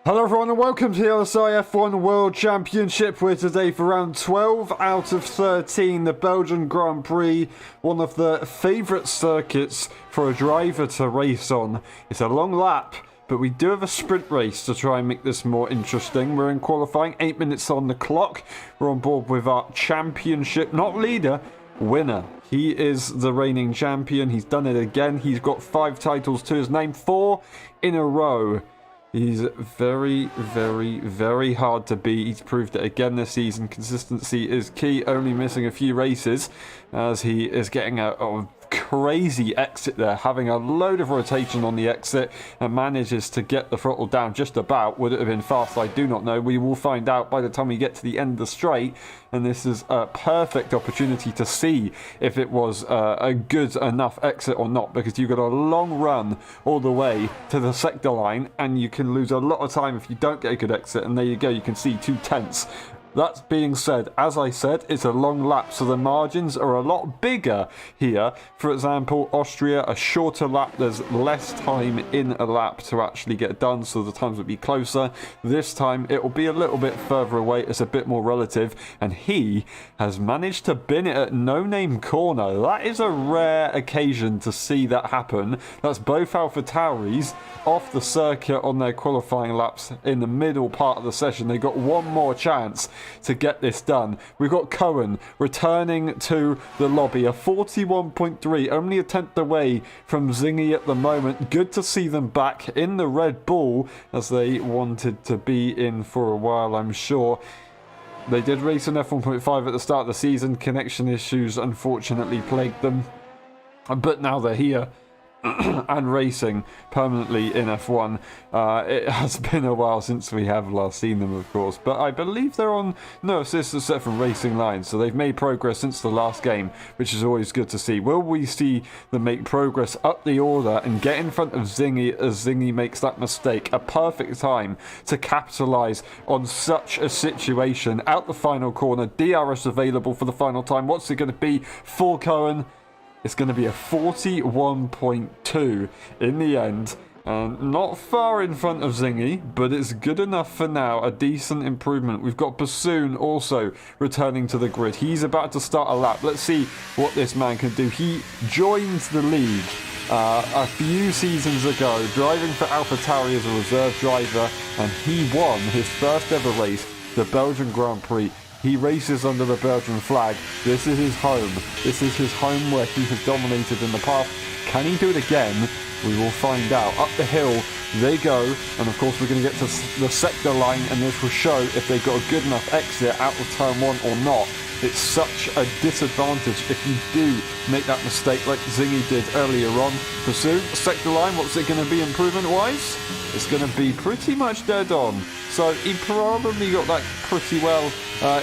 Hello everyone and welcome to the LSI F1 World Championship. We're today for round 12 out of 13, the Belgian Grand Prix, one of the favourite circuits for a driver to race on. It's a long lap, but we do have a sprint race to try and make this more interesting. We're in qualifying, 8 minutes on the clock. We're on board with our championship, not leader, winner. He is the reigning champion. He's done it again. He's got 5 titles to his name, 4 in a row. He's very, very, very hard to beat. He's proved it again this season. Consistency is key, only missing a few races as he is getting a crazy exit there, having a load of rotation on the exit and manages to get the throttle down just about. Would it have been fast? I do not know. We will find out by the time we get to the end of the straight, and this is a perfect opportunity to see if it was a good enough exit or not, because you've got a long run all the way to the sector line and you can lose a lot of time if you don't get a good exit. And there you go, you can see 2 tenths. That being said, as I said, it's a long lap, so the margins are a lot bigger here. For example, Austria, a shorter lap, there's less time in a lap to actually get done, so the times would be closer. This time, it will be a little bit further away, it's a bit more relative, and he has managed to bin it at no-name corner. That is a rare occasion to see that happen. That's both AlphaTauris off the circuit on their qualifying laps in the middle part of the session. They got one more chance to get this done. We've got Cohen returning to the lobby, a 41.3, only a tenth away from Zingy at the moment. Good to see them back in the Red Bull as they wanted to be in for a while, I'm sure. They did race in F1.5 at the start of the season. Connection issues unfortunately plagued them, but now they're here and racing permanently in F1. It has been a while since we have last seen them, of course, but I believe they're on no assist except from racing lines, so they've made progress since the last game, which is always good to see. Will we see them make progress up the order and get in front of Zingy as Zingy makes that mistake? A perfect time to capitalise on such a situation. Out the final corner, DRS available for the final time. What's it going to be for Cohen? It's going to be a 41.2 in the end. Not far in front of Zingy, but it's good enough for now. A decent improvement. We've got Bassoon also returning to the grid. He's about to start a lap. Let's see what this man can do. He joins the league a few seasons ago, driving for AlphaTauri as a reserve driver, and he won his first ever race, the Belgian Grand Prix. He races under the Belgian flag. This is his home. This is his home where he has dominated in the past. Can he do it again? We will find out. Up the hill they go, and of course we're going to get to the sector line, and this will show if they've got a good enough exit out of turn 1 or not. It's such a disadvantage if you do make that mistake like Zingy did earlier on. Pursuit, sector line, what's it going to be improvement-wise? It's going to be pretty much dead on. So he probably got that pretty well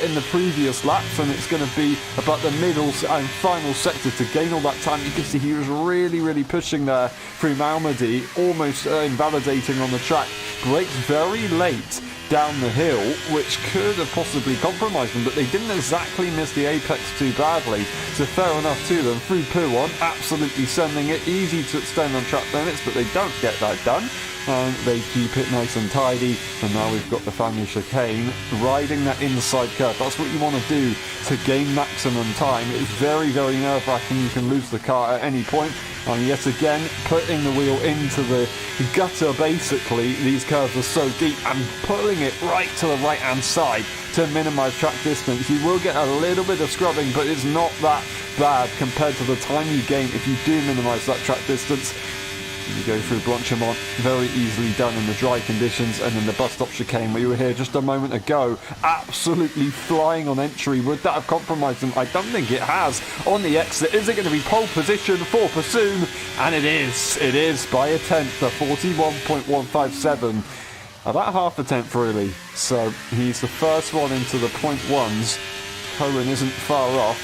in the previous laps, and it's going to be about the middle and final sector to gain all that time. You can see he was really pushing there through Malmedy, almost invalidating on the track. Brakes very late down the hill, which could have possibly compromised them, but they didn't exactly miss the apex too badly, so fair enough to them. Through Pouon, absolutely sending it, easy to extend on track limits, but they don't get that done, and they keep it nice and tidy. And now we've got the family chicane, riding that inside curve. That's what you want to do to gain maximum time. It's very nerve-wracking. You can lose the car at any point. And yet again, putting the wheel into the gutter, basically. These curves are so deep, and pulling it right to the right-hand side to minimise track distance. You will get a little bit of scrubbing, but it's not that bad compared to the time you gain if you do minimise that track distance. You go through Blanchimont, very easily done in the dry conditions, and then the bus stop chicane where you were here just a moment ago, absolutely flying on entry. Would that have compromised them? I don't think it has. On the exit, is it going to be pole position for Bassoon? And it is by a tenth, a 41.157. About half a tenth really. So he's the first one into the point ones. Cohen isn't far off,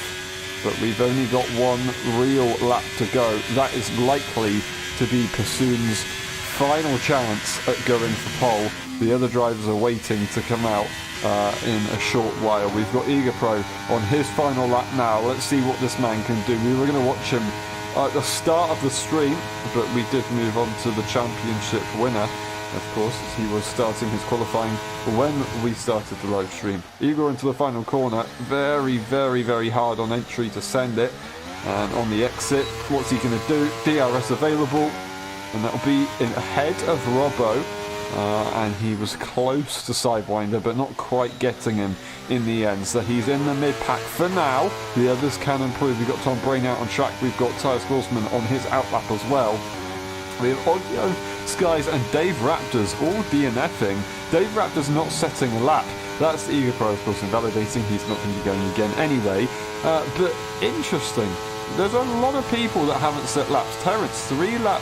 but we've only got one real lap to go. That is likely to be Bassoon's final chance at going for pole. The other drivers are waiting to come out in a short while. We've got Egapro on his final lap now. Let's see what this man can do. We were going to watch him at the start of the stream, but we did move on to the championship winner. of course, as he was starting his qualifying when we started the live stream. Igor into the final corner, very, very, very hard on entry to send it. And on the exit, what's he going to do? DRS available, and that'll be ahead of Robbo. And he was close to Sidewinder, but not quite getting him in the end. So he's in the mid-pack for now. The others can improve. We've got Tom Brain out on track. We've got Tyus Scoresman on his outlap as well. We have Audio, Skies and Dave Raptors all DNFing. Dave Raptors not setting a lap. That's the Ego Pro, of course, invalidating. He's not going to be going again anyway. But interesting. There's a lot of people that haven't set laps. Terrence, 3-lap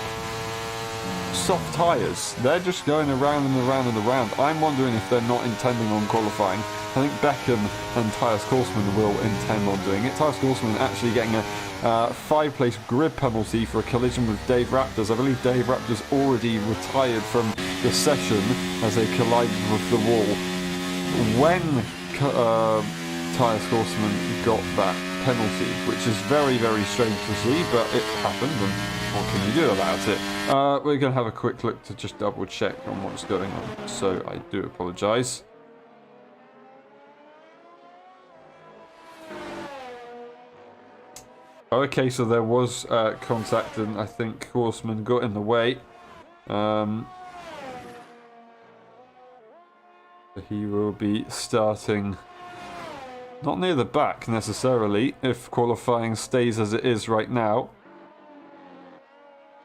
soft tyres. They're just going around and around and around. I'm wondering if they're not intending on qualifying. I think Beckham and Tyus Scoresman will intend on doing it. Tyus Scoresman actually getting a 5-place grid penalty for a collision with Dave Raptors. I believe Dave Raptors already retired from the session as they collided with the wall when Tyus Scoresman got that penalty, which is very, very strange to see, but it happened, and what can you do about it? We're going to have a quick look to just double check on what's going on, so I do apologise. Okay, so there was contact, and I think Horseman got in the way. He will be starting not near the back necessarily if qualifying stays as it is right now,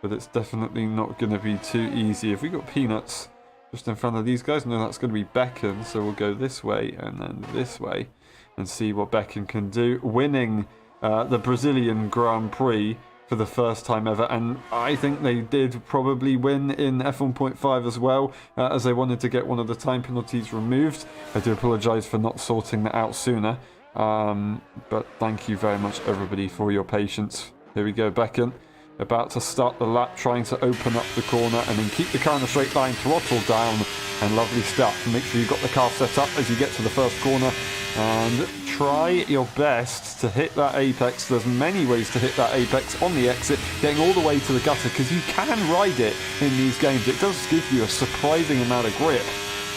but it's definitely not going to be too easy. If we got Peanuts just in front of these guys, no, that's going to be Becken, so we'll go this way and then this way and see what Becken can do, winning the Brazilian Grand Prix for the first time ever, and I think they did probably win in F1.5 as well, as they wanted to get one of the time penalties removed. I do apologise for not sorting that out sooner, but thank you very much everybody for your patience. Here we go, Becken, about to start the lap, trying to open up the corner and then keep the car in a straight line, throttle down, and lovely stuff. Make sure you've got the car set up as you get to the first corner, and try your best to hit that apex. There's many ways to hit that apex on the exit, getting all the way to the gutter, because you can ride it in these games. It does give you a surprising amount of grip,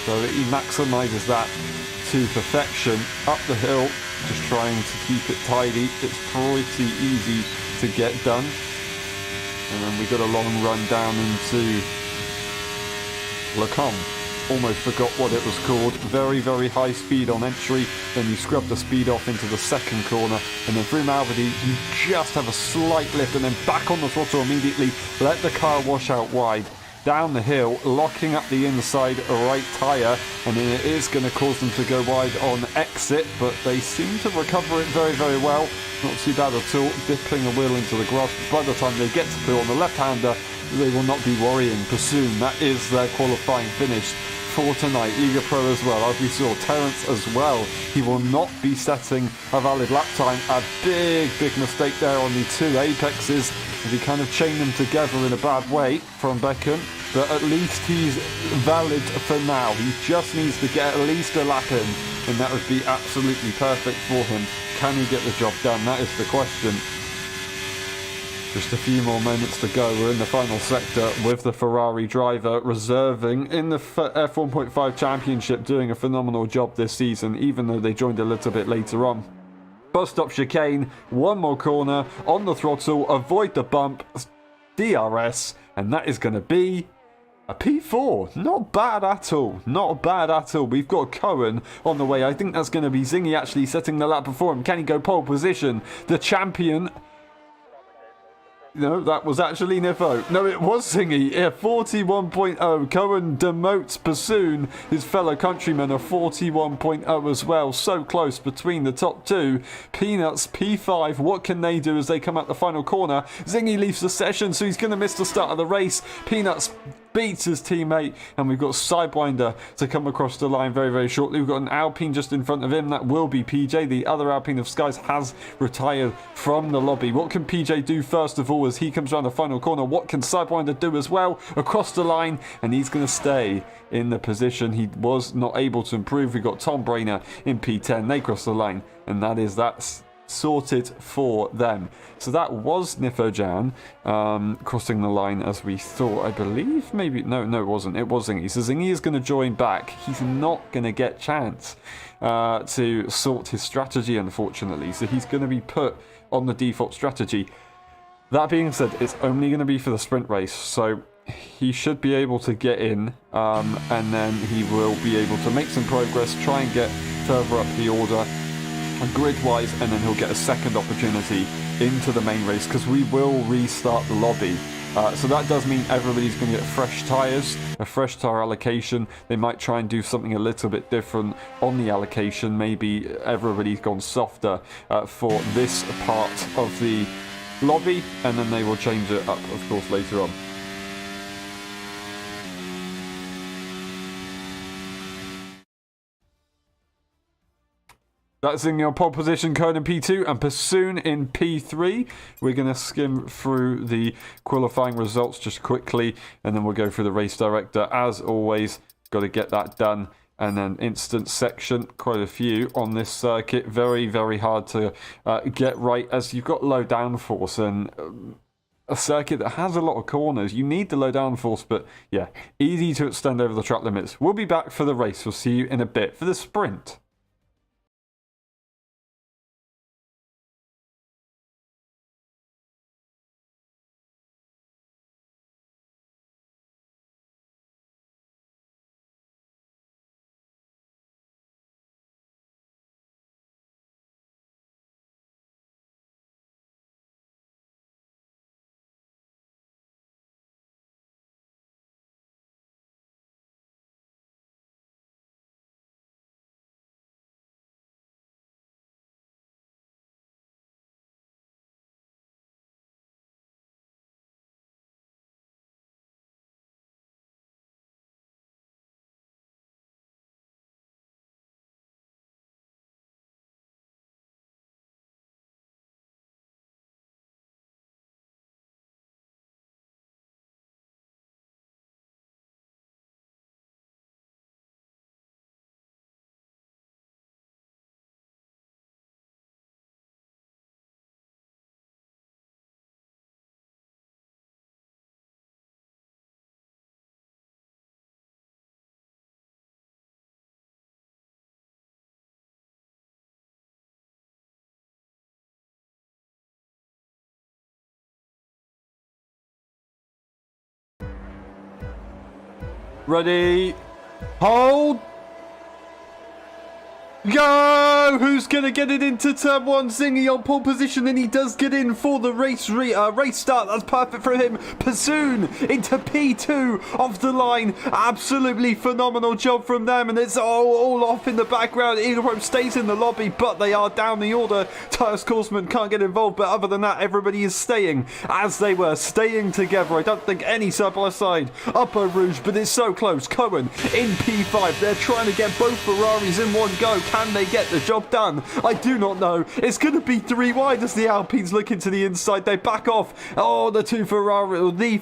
so he maximises that to perfection. Up the hill, just trying to keep it tidy. It's pretty easy to get done. And then we got a long run down into Lacombe. Almost forgot what it was called. Very, very high speed on entry. Then you scrub the speed off into the second corner. And then through Malvady, you just have a slight lift and then back on the throttle immediately. Let the car wash out wide. Down the hill, locking up the inside right tyre. And then it is going to cause them to go wide on exit. But they seem to recover it very, very well. Not too bad at all. Dipping a wheel into the grass. By the time they get to put on the left-hander, they will not be worrying. Pursoon, that is their qualifying finish for tonight. Eager Pro as well, as we saw. Terrence as well. He will not be setting a valid lap time. A big, big mistake there on the two apexes. And he kind of chained them together in a bad way from Beckham. But at least he's valid for now. He just needs to get at least a lap in, and that would be absolutely perfect for him. Can he get the job done? That is the question. Just a few more moments to go. We're in the final sector with the Ferrari driver reserving in the F1.5 Championship, doing a phenomenal job this season, even though they joined a little bit later on. Bus stop chicane, one more corner, on the throttle, avoid the bump, DRS, and that is going to be a P4. Not bad at all. Not bad at all. We've got Cohen on the way. I think that's going to be Zingy actually setting the lap before him. Can he go pole position? The champion. No, that was actually Nifo. No, it was Zingy. Yeah, 41.0. Cohen demotes Pursoon, his fellow countryman, a 41.0 as well. So close between the top two. Peanuts, P5. What can they do as they come out the final corner? Zingy leaves the session, so he's going to miss the start of the race. Peanuts beats his teammate, and we've got Sidewinder to come across the line very, very shortly. We've got an Alpine just in front of him. That will be PJ. The other Alpine of Skies has retired from the lobby. What can PJ do first of all as he comes around the final corner? What can Sidewinder do as well? Across the line, and he's going to stay in the position he was not able to improve. We've got Tom Brainer in P10. They cross the line, and that's sorted for them. So that was Nifojan crossing the line as we thought, I believe. Maybe, no, it wasn't. It was Zingy. So Zingy is going to join back. He's not going to get chance to sort his strategy, unfortunately. So he's going to be put on the default strategy. That being said, it's only going to be for the sprint race. So he should be able to get in, and then he will be able to make some progress, try and get further up the order grid-wise, and then he'll get a second opportunity into the main race, because we will restart the lobby. So that does mean everybody's going to get fresh tyres, a fresh tyre allocation. They might try and do something a little bit different on the allocation. Maybe everybody's gone softer for this part of the lobby, and then they will change it up, of course, later on. That's in your pole position, Code in P2 and Pursoon in P3. We're going to skim through the qualifying results just quickly, and then we'll go through the race director. As always, got to get that done. And then instant section, quite a few on this circuit. Very, very hard to get right, as you've got low downforce and a circuit that has a lot of corners. You need the low downforce, but yeah, easy to extend over the track limits. We'll be back for the race. We'll see you in a bit for the sprint. Ready, hold, go! Who's going to get it into turn one? Zingy on pole position, and he does get in for the race start. That's perfect for him. Pursoon into P2 off the line. Absolutely phenomenal job from them, and it's all off in the background. Eagle Rope stays in the lobby, but they are down the order. Tyres Courseman can't get involved, but other than that, everybody is staying as they were, staying together. I don't think any side by side up Eau Rouge, but it's so close. Cohen in P5. They're trying to get both Ferraris in one go. Can they get the job done? I do not know. It's going to be 3 wide as the Alpines look into the inside. They back off. Oh, the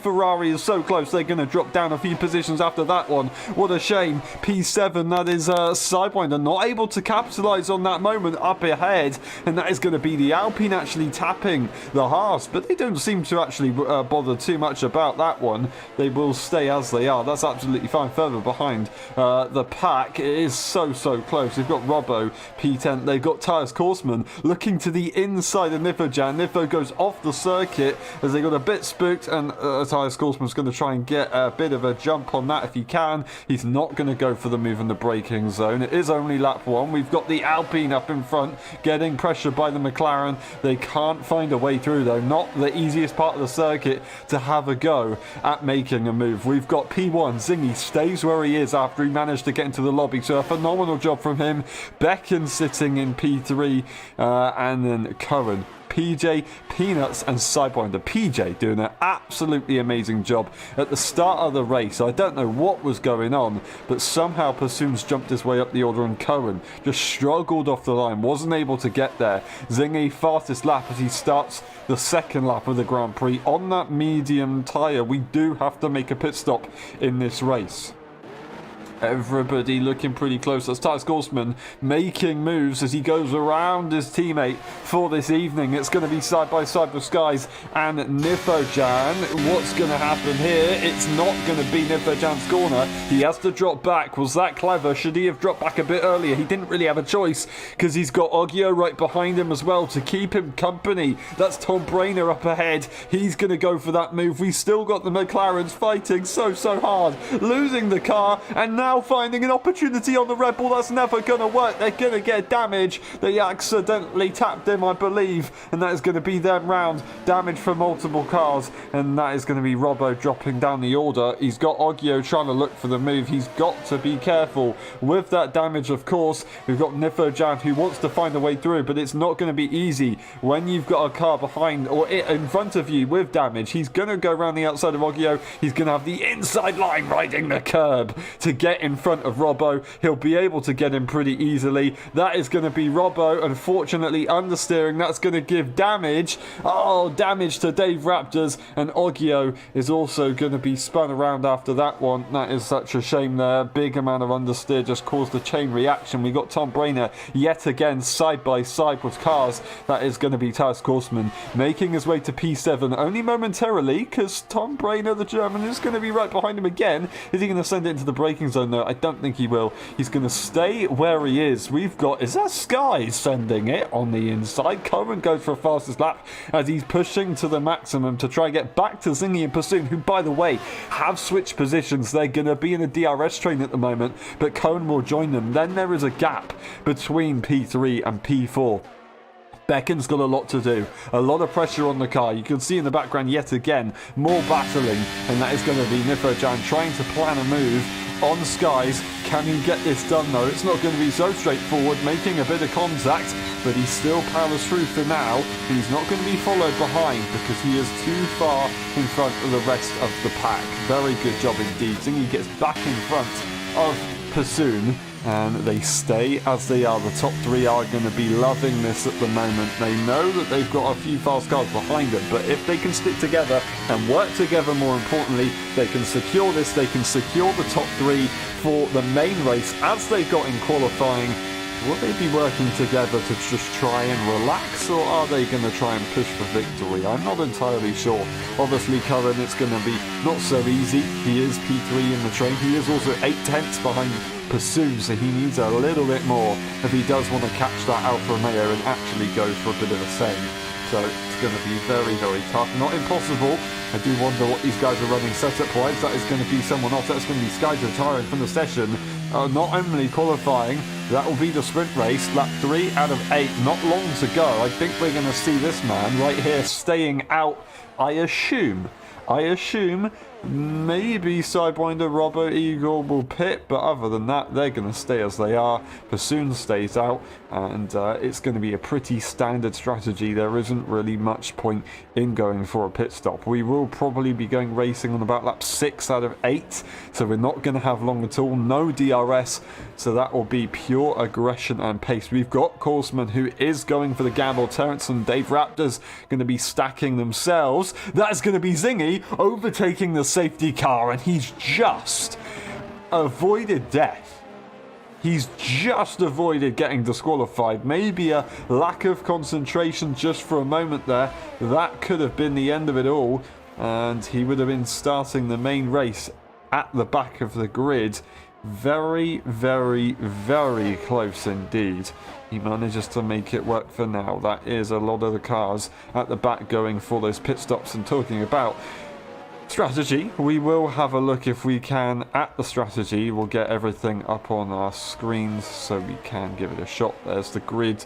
Ferrari is so close. They're going to drop down a few positions after that one. What a shame. P7, that is Sidewinder, not able to capitalise on that moment up ahead. And that is going to be the Alpine actually tapping the Haas. But they don't seem to actually bother too much about that one. They will stay as they are. That's absolutely fine. Further behind the pack. It is so close. They've got Robbo, P10. They've got Tyres Courseman looking to the inside of Nifojan. Nifo goes off the circuit as they got a bit spooked, and Tyres Courseman's going to try and get a bit of a jump on that if he can. He's not going to go for the move in the braking zone. It is only lap 1. We've got the Alpine up in front getting pressured by the McLaren. They can't find a way through though. Not the easiest part of the circuit to have a go at making a move. We've got P1. Zingy stays where he is after he managed to get into the lobby, so a phenomenal job from him. Becken sitting in P3, and then Cohen, PJ, Peanuts and Sidewinder. PJ doing an absolutely amazing job at the start of the race. I don't know what was going on, but somehow Pursoon's jumped his way up the order, and Cohen just struggled off the line, wasn't able to get there. Zingy fastest lap as he starts the second lap of the Grand Prix on that medium tyre. We do have to make a pit stop in this race. Everybody looking pretty close. That's Tyler Scoresman making moves as he goes around his teammate for this evening. It's going to be side by side with Skies and Nifojan. What's going to happen here? It's not going to be Nifojan's corner. He has to drop back. Was that clever? Should he have dropped back a bit earlier? He didn't really have a choice because he's got Oggio right behind him as well to keep him company. That's Tom Brainer up ahead. He's going to go for that move. We've still got the McLarens fighting so hard. Losing the car and now finding an opportunity on the Red Bull. That's never going to work. They're going to get damage. They accidentally tapped him, I believe, and that is going to be them round. Damage for multiple cars, and that is going to be Robbo dropping down the order. He's got Oggio trying to look for the move. He's got to be careful with that damage, of course. We've got Nifojan who wants to find a way through, but it's not going to be easy when you've got a car behind or in front of you with damage. He's going to go around the outside of Oggio. He's going to have the inside line riding the curb to get in front of Robbo. He'll be able to get him pretty easily. That is going to be Robbo, unfortunately understeering. That's going to give damage. Oh, damage to Dave Raptors, and Oggio is also going to be spun around after that one. That is such a shame there. Big amount of understeer just caused a chain reaction. We got Tom Brainer yet again side by side with cars. That is going to be Tyler Scoresman making his way to P7 only momentarily because Tom Brainer, the German, is going to be right behind him again. Is he going to send it into the braking zone though? I don't think he will. He's going to stay where he is. We've got, is that Sky sending it on the inside? Cohen goes for a fastest lap as he's pushing to the maximum to try and get back to Zingy and Pursuit, who, by the way, have switched positions. They're going to be in a DRS train at the moment, but Cohen will join them. Then there is a gap between P3 and P4. Becken's got a lot to do. A lot of pressure on the car. You can see in the background yet again more battling, and that is going to be Nifojan trying to plan a move on Skies. Can he get this done though? It's not going to be so straightforward, making a bit of contact, but he still powers through for now. He's not going to be followed behind because he is too far in front of the rest of the pack. Very good job indeed. Zingy gets back in front of Pursoon, and they stay as they are. The top three are going to be loving this at the moment. They know that they've got a few fast cars behind them, but if they can stick together and work together, more importantly, they can secure this. They can secure the top three for the main race as they got in qualifying. Will they be working together to just try and relax, or are they going to try and push for victory? I'm not entirely sure. Obviously, Curran, it's going to be not so easy. He is P3 in the train. He is also 8/10 behind Pursuit, so he needs a little bit more if he does want to catch that Alfa Romeo and actually go for a bit of a save. So it's going to be very tough. Not impossible. I do wonder what these guys are running setup-wise. That is going to be someone else. That's going to be Skies retiring from the session. Not only qualifying, that will be the sprint race. Lap 3 out of 8. Not long to go. I think we're going to see this man right here staying out, I assume. Maybe Sidewinder, Robbo, Eagle will pit, but other than that, they're going to stay as they are. Pursoon stays out, and it's going to be a pretty standard strategy. There isn't really much point in going for a pit stop. We will probably be going racing on about lap 6 out of 8, so we're not going to have long at all. No DRS, so that will be pure aggression and pace. We've got Korsman, who is going for the gamble. Terrence and Dave Raptors going to be stacking themselves. That's going to be Zingy overtaking the safety car, and he's just avoided death. He's just avoided getting disqualified. Maybe a lack of concentration just for a moment there. That could have been the end of it all, and he would have been starting the main race at the back of the grid. Very close indeed. He manages to make it work for now. That is a lot of the cars at the back going for those pit stops. And talking about strategy, we will have a look if we can at the strategy. We'll get everything up on our screens so we can give it a shot. There's the grid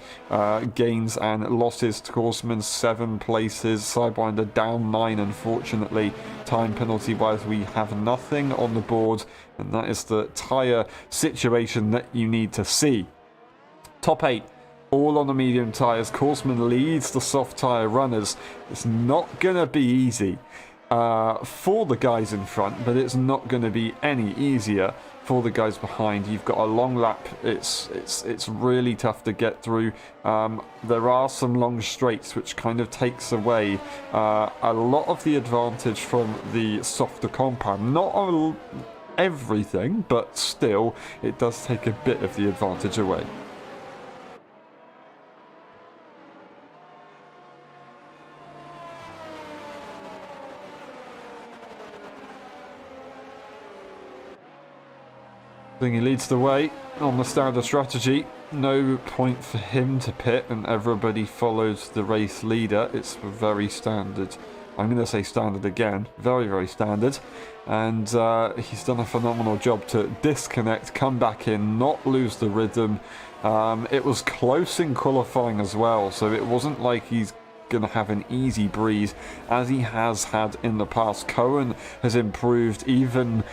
gains and losses. Korsman 7 places, Sidewinder down 9 unfortunately. Time penalty wise we have nothing on the board, and that is the tyre situation that you need to see. Top 8 all on the medium tyres. Korsman leads the soft tyre runners. It's not gonna be easy for the guys in front, but it's not going to be any easier for the guys behind. You've got a long lap. It's really tough to get through. There are some long straights which kind of takes away a lot of the advantage from the softer compound. everything, but still, it does take a bit of the advantage away. I think he leads the way on the standard strategy. No point for him to pit, and everybody follows the race leader. It's very standard. I'm going to say standard again. Very, very standard. And he's done a phenomenal job to disconnect, come back in, not lose the rhythm. It was close in qualifying as well, so it wasn't like he's going to have an easy breeze, as he has had in the past. Cohen has improved even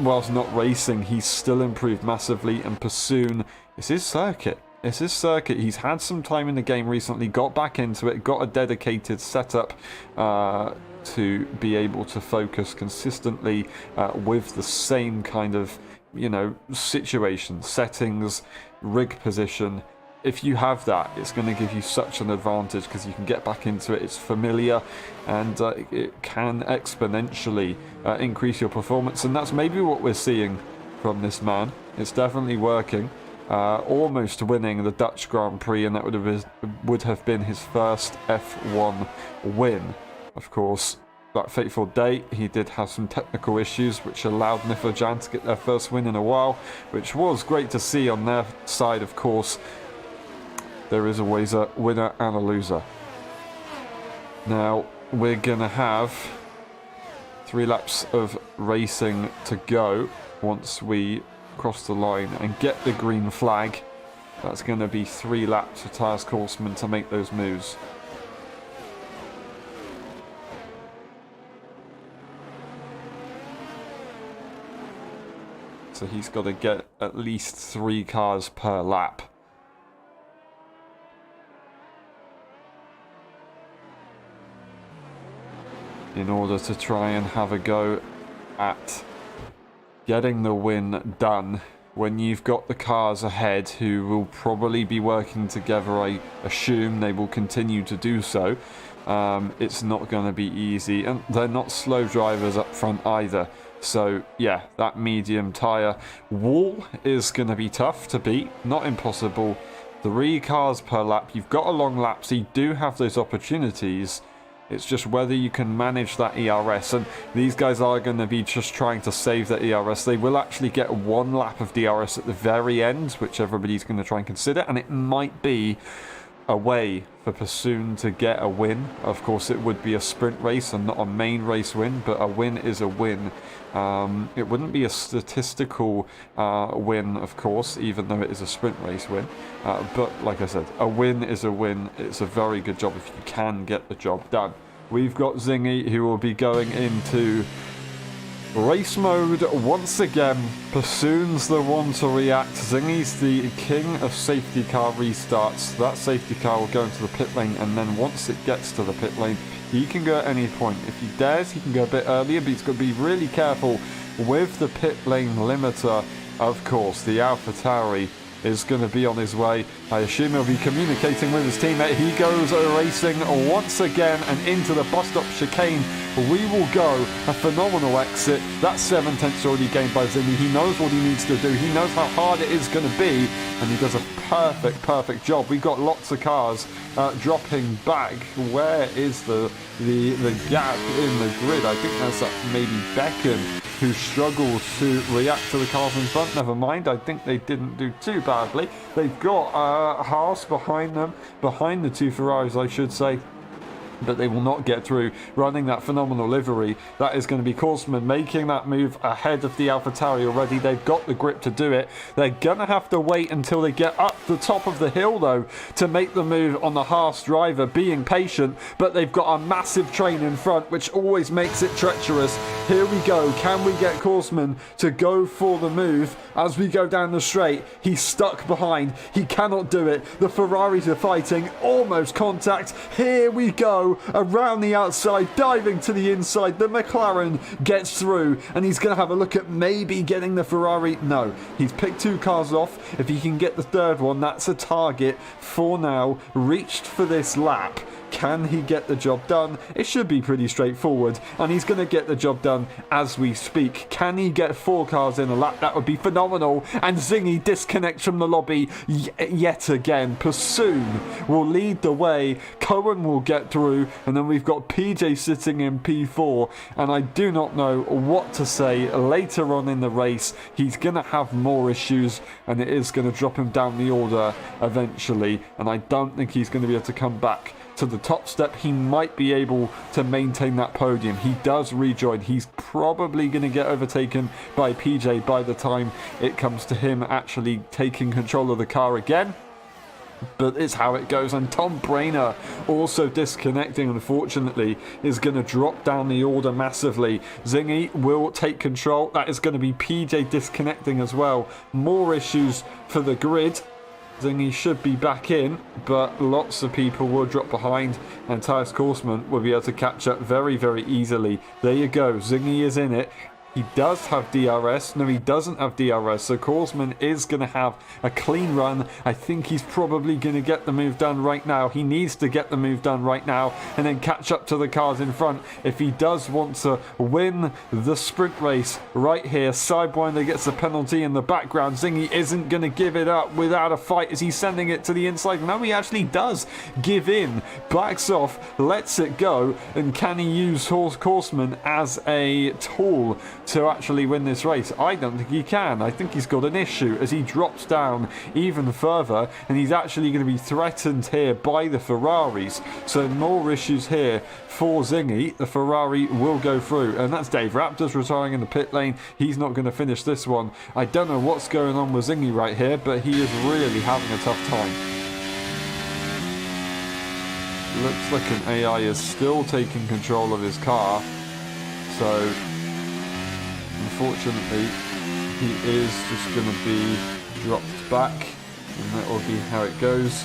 whilst not racing. He's still improved massively, and Pursoon, it's his circuit. It's his circuit. He's had some time in the game recently, got back into it, got a dedicated setup to be able to focus consistently with the same kind of, you know, situation, settings, rig position. If you have that, it's going to give you such an advantage because you can get back into it. It's familiar, and it can exponentially increase your performance, and that's maybe what we're seeing from this man. It's definitely working. Almost winning the Dutch Grand Prix, and that would have been his first F1 win. Of course, that fateful day, he did have some technical issues which allowed Nifferjan to get their first win in a while, which was great to see on their side. Of course, there is always a winner and a loser. Now, we're going to have 3 laps of racing to go once we cross the line and get the green flag. That's going to be 3 laps for Tyres Korsman to make those moves. So he's got to get at least 3 cars per lap. In order to try and have a go at getting the win done, when you've got the cars ahead who will probably be working together. I assume they will continue to do so. It's not going to be easy, and they're not slow drivers up front either. So yeah, that medium tyre wall is going to be tough to beat, not impossible. 3 cars per lap, you've got a long lap, so you do have those opportunities. It's just whether you can manage that ERS, and these guys are going to be just trying to save the ERS. They will actually get 1 lap of DRS at the very end, which everybody's going to try and consider, and it might be a way for Pursoon to get a win. Of course, it would be a sprint race and not a main race win, but a win is a win. It wouldn't be a statistical win, of course, even though it is a sprint race win. But like I said, a win is a win. It's a very good job if you can get the job done. We've got Zingy, who will be going into race mode once again. Pursoon's the one to react. Zingy's the king of safety car restarts. That safety car will go into the pit lane, and then once it gets to the pit lane, he can go at any point. If he dares, he can go a bit earlier, but he's got to be really careful with the pit lane limiter. Of course, the AlphaTauri is going to be on his way. I assume he'll be communicating with his teammate. He goes racing once again and into the bus stop chicane. We will go. A phenomenal exit. That's 7 tenths already gained by Zingy. He knows what he needs to do. He knows how hard it is going to be, and he does a perfect job. We've got lots of cars dropping back. Where is the gap in the grid? I think that's maybe Beckham, who struggled to react to the cars in front. Never mind, I think they didn't do too badly. They've got Haas behind them, behind the 2 Ferraris, I should say. But they will not get through, running that phenomenal livery. That is going to be Korsman making that move ahead of the AlphaTauri already. They've got the grip to do it. They're going to have to wait until they get up the top of the hill, though, to make the move on the Haas driver, being patient. But they've got a massive train in front, which always makes it treacherous. Here we go. Can we get Korsman to go for the move as we go down the straight? He's stuck behind. He cannot do it. The Ferraris are fighting. Almost contact. Here we go. Around the outside, diving to the inside. The McLaren gets through, and he's going to have a look at maybe getting the Ferrari. No, he's picked 2 cars off. If he can get the 3rd one, that's a target for now. Reached for this lap. Can he get the job done? It should be pretty straightforward, and he's going to get the job done as we speak. Can he get 4 cars in a lap? That would be phenomenal. And Zingy disconnects from the lobby yet again. Pursoon will lead the way. Cohen will get through, and then we've got PJ sitting in P4, and I do not know what to say. Later on in the race, he's going to have more issues, and it is going to drop him down the order eventually, and I don't think he's going to be able to come back to the top step. He might be able to maintain that podium. He does rejoin. He's probably going to get overtaken by PJ by the time it comes to him actually taking control of the car again. But it's how it goes. And Tom Brainer also disconnecting, unfortunately, is going to drop down the order massively. Zingy will take control. That is going to be PJ disconnecting as well. More issues for the grid. Zingy should be back in, but lots of people will drop behind, and Tyus Korsman will be able to catch up very, very easily. There you go. Zingy is in it. He does have DRS. No, he doesn't have DRS. So Korsman is going to have a clean run. I think he's probably going to get the move done right now. He needs to get the move done right now and then catch up to the cars in front if he does want to win the sprint race right here. Sidewinder gets a penalty in the background. Zingy isn't going to give it up without a fight. Is he sending it to the inside? No, he actually does give in. Backs off, lets it go, and can he use Korsman as a tool to actually win this race? I don't think he can. I think he's got an issue as he drops down even further, and he's actually going to be threatened here by the Ferraris. So more issues here for Zingy. The Ferrari will go through, and that's Dave Raptors retiring in the pit lane. He's not going to finish this one. I don't know what's going on with Zingy right here, but he is really having a tough time. Looks like an AI is still taking control of his car, so unfortunately, he is just going to be dropped back, and that will be how it goes.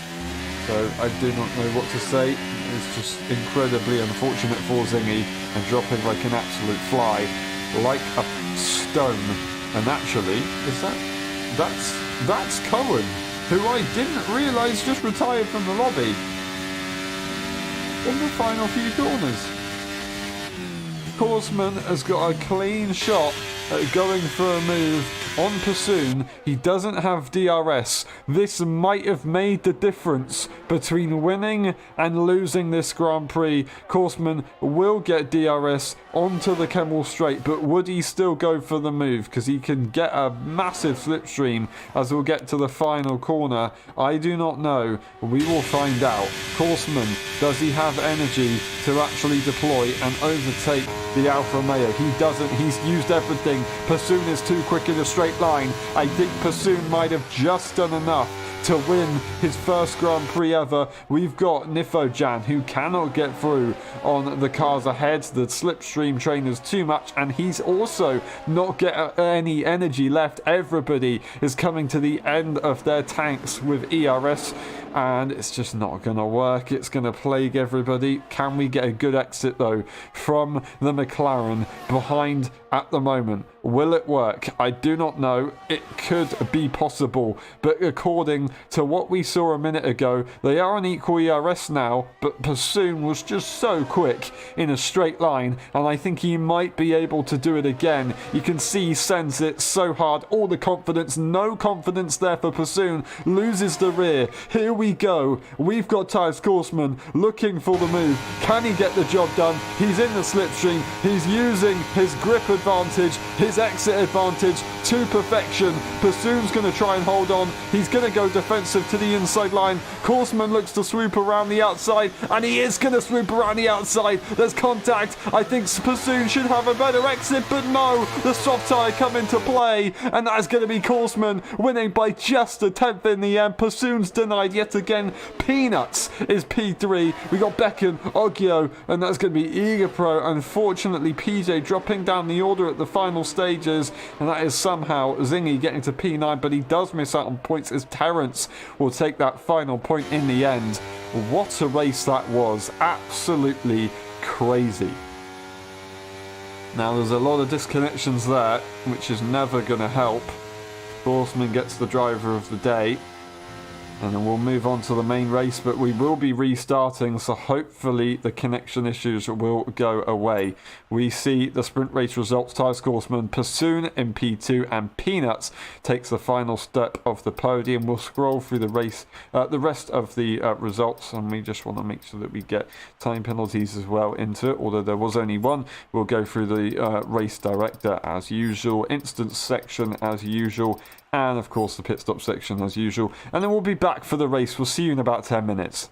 So I do not know what to say. It's just incredibly unfortunate for Zingy, and dropping like an absolute fly, like a stone. And actually, that's Cohen, who I didn't realise just retired from the lobby in the final few corners. Korsman has got a clean shot at going for a move on Pursoon. He doesn't have DRS. This might have made the difference between winning and losing this Grand Prix. Korsman will get DRS onto the Kemmel Straight, but would he still go for the move? Because he can get a massive slipstream as we'll get to the final corner. I do not know. We will find out. Korsman, does he have energy to actually deploy and overtake the Alfa Romeo? He doesn't. He's used everything. Pursoon is too quick in a straight line. I think Pursoon might have just done enough to win his first Grand Prix ever. We've got Nifojan, who cannot get through on the cars ahead. The slipstream train is too much, and he's also not get any energy left. Everybody is coming to the end of their tanks with ERS, and it's just not going to work. It's going to plague everybody. Can we get a good exit, though, from the McLaren behind at the moment? Will it work? I do not know. It could be possible, but according to what we saw a minute ago, they are on equal ERS now, but Pursoon was just so quick in a straight line, and I think he might be able to do it again. You can see he sends it so hard. All the confidence, no confidence there for Pursoon. Loses the rear. Here we go. We've got Tyus Korsman looking for the move. Can he get the job done? He's in the slipstream. He's using his grip advantage, his exit advantage to perfection. Pursoon's going to try and hold on. He's going to go defensive to the inside line. Korsman looks to swoop around the outside, and he is going to swoop around the outside. There's contact. I think Pursoon should have a better exit, but no, the soft tyre come into play, and that is going to be Korsman winning by just a tenth in the end. Pursoon's denied yet again. Peanuts is P3. We got Becken, Oggio, and that's going to be Eager Pro. Unfortunately, PJ dropping down the order at the final stages, and that is somehow Zingy getting to P9, but he does miss out on points as Terrence will take that final point in the end. What a race that was. Absolutely crazy. Now there's a lot of disconnections there, which is never going to help. Korsman gets the driver of the day, And then we'll move on to the main race, but we will be restarting, so hopefully the connection issues will go away. We see the sprint race results. Tyres Courseman, Pursoon in P2, and Peanuts takes the final step of the podium. We'll scroll through the race, the rest of the results, and we just want to make sure that we get time penalties as well into it, although there was only one. We'll go through the race director as usual, instance section as usual, and of course the pit stop section as usual, and then we'll be back for the race. We'll see you in about 10 minutes.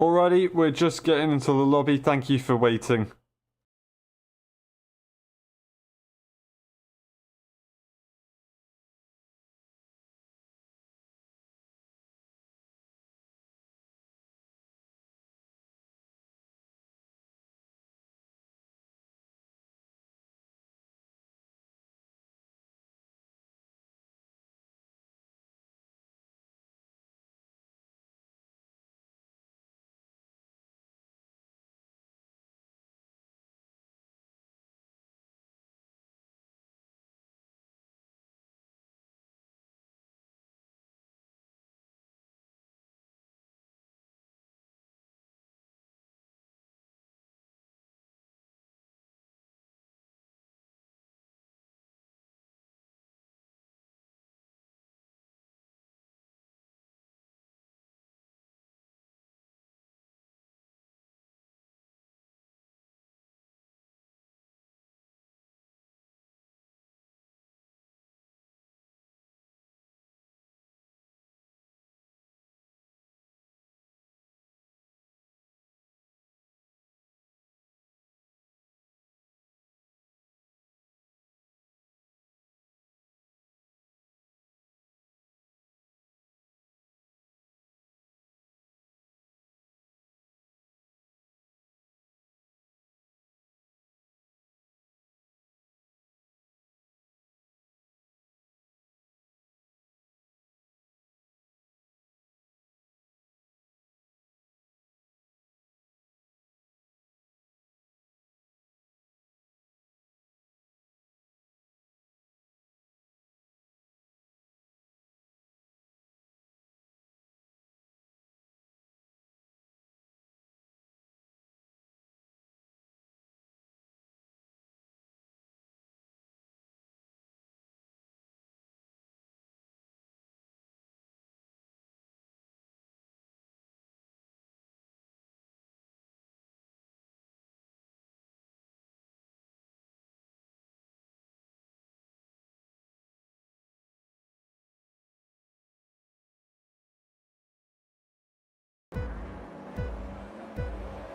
Alrighty, we're just getting into the lobby. Thank you for waiting.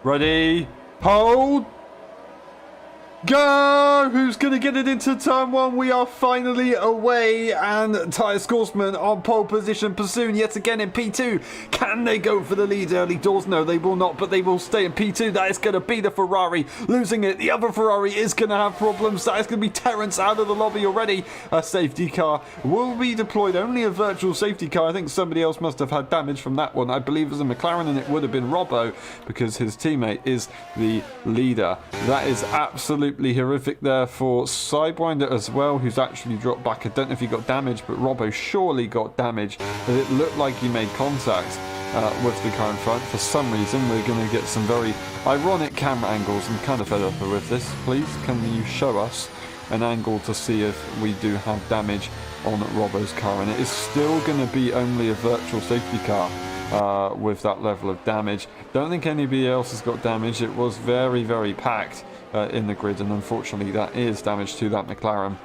Ready, hold, go! Who's going to get it into turn one? We are finally away, and Tyre Scoresman on pole position. Pursuing yet again in P2. Can they go for the lead early doors? No, they will not, but they will stay in P2. That is going to be the Ferrari losing it. The other Ferrari is going to have problems. That is going to be Terence out of the lobby already. A safety car will be deployed. Only a virtual safety car. I think somebody else must have had damage from that one. I believe it was a McLaren, and it would have been Robbo because his teammate is the leader. That is absolutely horrific there for Sidewinder as well, who's actually dropped back. I don't know if he got damaged, but Robbo surely got damaged. It looked like he made contact with the car in front. For some reason, we're going to get some very ironic camera angles. I'm kind of fed up with this. Please, can you show us an angle to see if we do have damage on Robbo's car? And it is still going to be only a virtual safety car with that level of damage. Don't think anybody else has got damage. It was very, very packed in the grid, and unfortunately that is damage to that McLaren.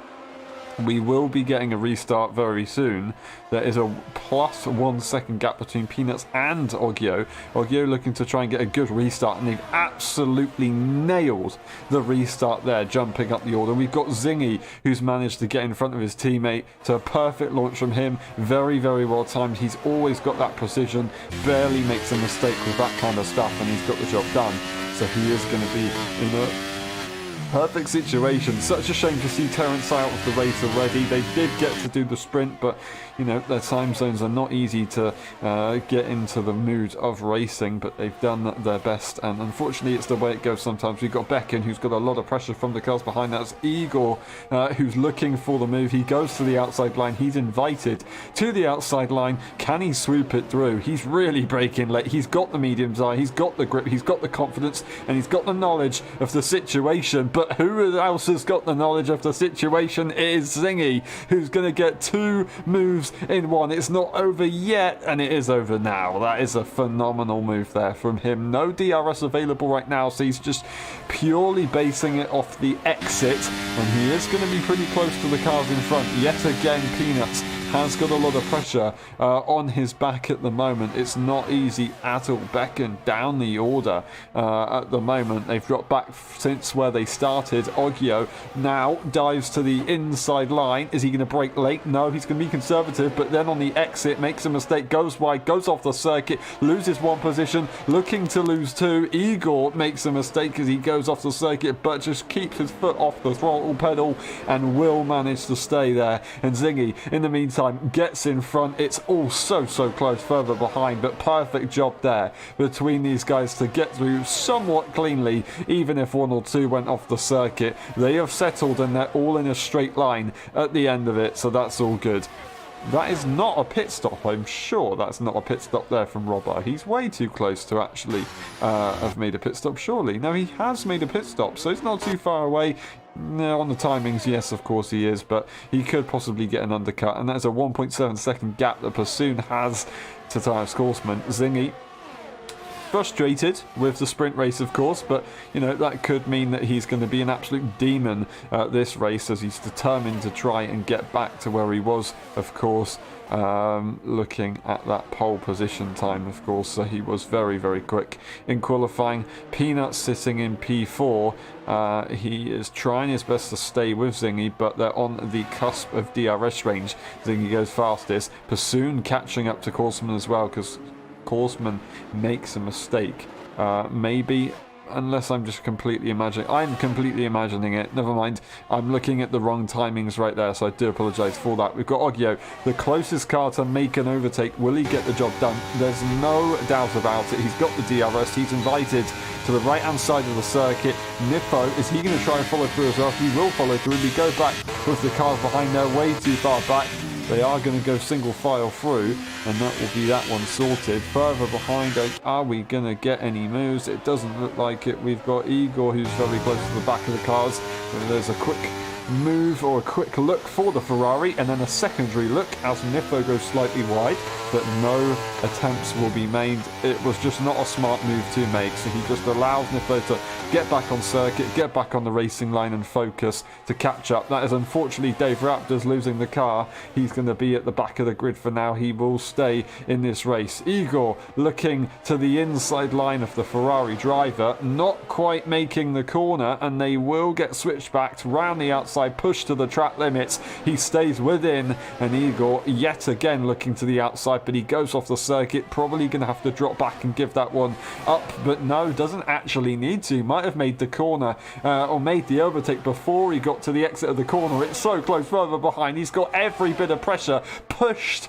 We will be getting a restart very soon. There is a plus 1 second gap between Peanuts and Oggio. Oggio looking to try and get a good restart, and they've absolutely nailed the restart there, jumping up the order. We've got Zingy, who's managed to get in front of his teammate, so a perfect launch from him. Very, very well timed. He's always got that precision, barely makes a mistake with that kind of stuff, and he's got the job done. So he is going to be in a perfect situation. Such a shame to see Terence out of the race already. They did get to do the sprint, but you know, their time zones are not easy to get into the mood of racing, but they've done their best, and unfortunately it's the way it goes sometimes. We've got Becken, who's got a lot of pressure from the cars behind. That's Igor, who's looking for the move. He goes to the outside line. He's invited to the outside line. Can he swoop it through? He's really breaking late. He's got the medium's eye, he's got the grip, he's got the confidence, and he's got the knowledge of the situation. But who else has got the knowledge of the situation? It is Zingy, who's going to get 2 moves in one. It's not over yet, and it is over now. That is a phenomenal move there from him. No DRS available right now, so he's just purely basing it off the exit, and he is going to be pretty close to the cars in front. Yet again, Peanuts has got a lot of pressure on his back at the moment. It's not easy at all. Beckon down the order at the moment. They've dropped back since where they started. Oggio now dives to the inside line. Is he going to break late? No, he's going to be conservative, but then on the exit makes a mistake, goes wide, goes off the circuit, loses one position, looking to lose two. Igor makes a mistake as he goes off the circuit, but just keeps his foot off the throttle pedal and will manage to stay there. And Zingy, in the meantime, gets in front. It's all so close further behind, but perfect job there between these guys to get through somewhat cleanly. Even if one or two went off the circuit, they have settled and they're all in a straight line at the end of it, so that's all good. That is not a pit stop. I'm sure that's not a pit stop there from Robbo. He's way too close to actually have made a pit stop, surely. No, he has made a pit stop, so he's not too far away. No, on the timings, yes, of course he is, but he could possibly get an undercut, and that's a 1.7 second gap that Pursoon has to Tyrus Korsman. Zingy, frustrated with the sprint race, of course, but you know that could mean that he's going to be an absolute demon this race, as he's determined to try and get back to where he was, of course. Looking at that pole position time, of course, so he was very quick in qualifying. Peanut sitting in P4. He is trying his best to stay with Zingy, but they're on the cusp of DRS range. Zingy goes fastest. Pursoon catching up to Korsman as well, because Korsman makes a mistake. Maybe, unless I'm just completely imagining. I'm completely imagining it. Never mind. I'm looking at the wrong timings right there, so I do apologise for that. We've got Oggio, the closest car to make an overtake. Will he get the job done? There's no doubt about it. He's got the DRS. He's invited to the right-hand side of the circuit. Nippo, is he going to try and follow through as well? He will follow through. We go back with the cars behind there way too far back. They are going to go single file through, and that will be that one sorted. Further behind, are we going to get any moves? It doesn't look like it. We've got Igor, who's very close to the back of the cars. There's a quick move or a quick look for the Ferrari, and then a secondary look as Nippo goes slightly wide, but no attempts will be made. It was just not a smart move to make, so he just allows Nippo to get back on circuit, get back on the racing line and focus to catch up. That is unfortunately Dave Raptors losing the car. He's going to be at the back of the grid for now. He will stay in this race. Igor looking to the inside line of the Ferrari driver, not quite making the corner, and they will get switched back round the outside, push to the track limits. He stays within, and Igor yet again looking to the outside, but he goes off the circuit. Probably going to have to drop back and give that one up, but no, doesn't actually need to. Might have made the corner or made the overtake before he got to the exit of the corner. It's so close further behind. He's got every bit of pressure pushed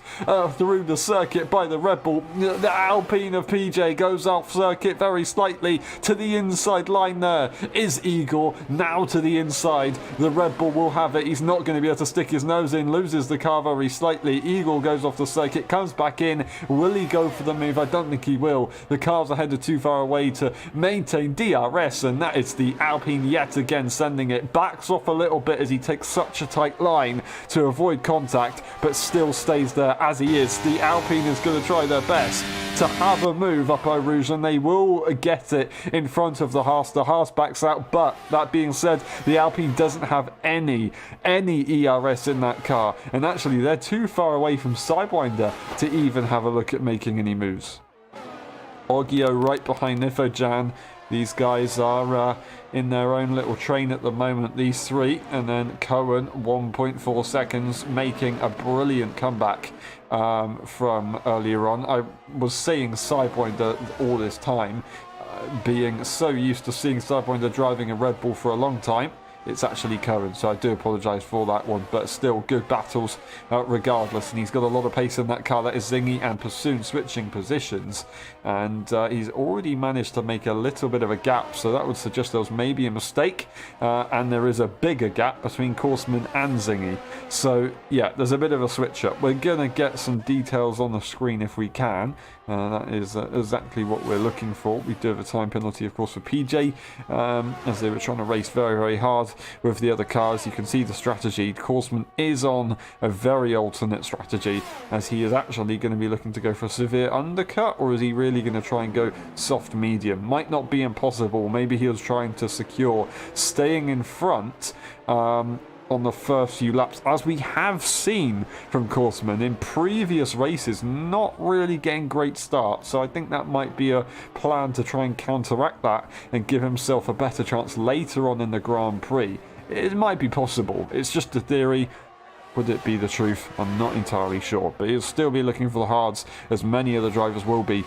through the circuit by the Red Bull. The Alpine of PJ goes off circuit very slightly to the inside line. There is Igor now to the inside. The Red Bull will have it. He's not going to be able to stick his nose in, loses the car very slightly. Igor goes off the circuit, comes back in. Will he go for the move? I don't think he will. The cars ahead are too far away to maintain DRS, and that is the Alpine yet again sending it. Backs off a little bit as he takes such a tight line to avoid contact, but still stays there as he is. The Alpine is going to try their best to have a move up Eau Rouge, and they will get it in front of the Haas. The Haas backs out, but that being said, the Alpine doesn't have any ERS in that car, and actually they're too far away from Sidewinder to even have a look at making any moves. Oggio right behind Nifojan. These guys are in their own little train at the moment, these three. And then Cohen, 1.4 seconds, making a brilliant comeback from earlier on. I was seeing Sidewinder all this time, being so used to seeing Sidewinder driving a Red Bull for a long time. It's actually Cohen, so I do apologise for that one, but still good battles regardless, and he's got a lot of pace in that car. That is Zingy and Pursoon switching positions, and he's already managed to make a little bit of a gap, so that would suggest there was maybe a mistake, and there is a bigger gap between Korsman and Zingy. So yeah, there's a bit of a switch up. We're going to get some details on the screen if we can. That is exactly what we're looking for. We do have a time penalty, of course, for PJ, as they were trying to race very hard with the other cars. You can see the strategy. Korsman is on a very alternate strategy, as he is actually going to be looking to go for a severe undercut, or is he really going to try and go soft medium? Might not be impossible. Maybe he was trying to secure staying in front on the first few laps, as we have seen from Korsman in previous races, not really getting great starts. So I think that might be a plan to try and counteract that and give himself a better chance later on in the Grand Prix. It might be possible. It's just a theory. Would it be the truth? I'm not entirely sure. But he'll still be looking for the hards, as many of the drivers will be.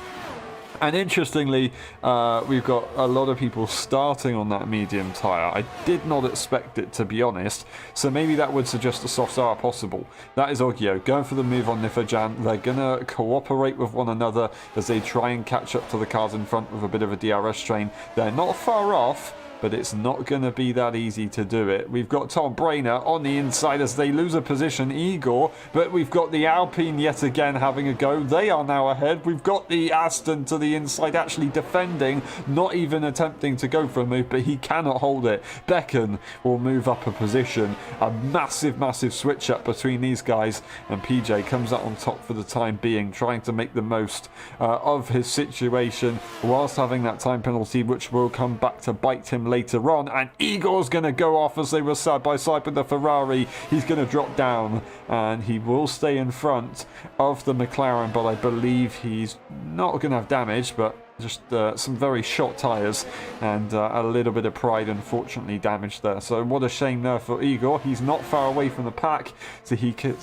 And interestingly, we've got a lot of people starting on that medium tyre. I did not expect it, to be honest, so maybe that would suggest a soft tyre possible. That is Oggio going for the move on Nifojan. They're going to cooperate with one another as they try and catch up to the cars in front with a bit of a DRS train. They're not far off, but it's not going to be that easy to do it. We've got Tom Brainer on the inside as they lose a position, Igor, but we've got the Alpine yet again having a go. They are now ahead. We've got the Aston to the inside actually defending, not even attempting to go for a move, but he cannot hold it. Becken will move up a position. A massive switch up between these guys, and PJ comes out on top for the time being, trying to make the most of his situation whilst having that time penalty, which will come back to bite him later on. And Igor's going to go off as they were side by side with the Ferrari. He's going to drop down and he will stay in front of the McLaren, but I believe he's not going to have damage, but just some very short tyres and a little bit of pride unfortunately damaged there. So what a shame there for Igor. He's not far away from the pack, so he can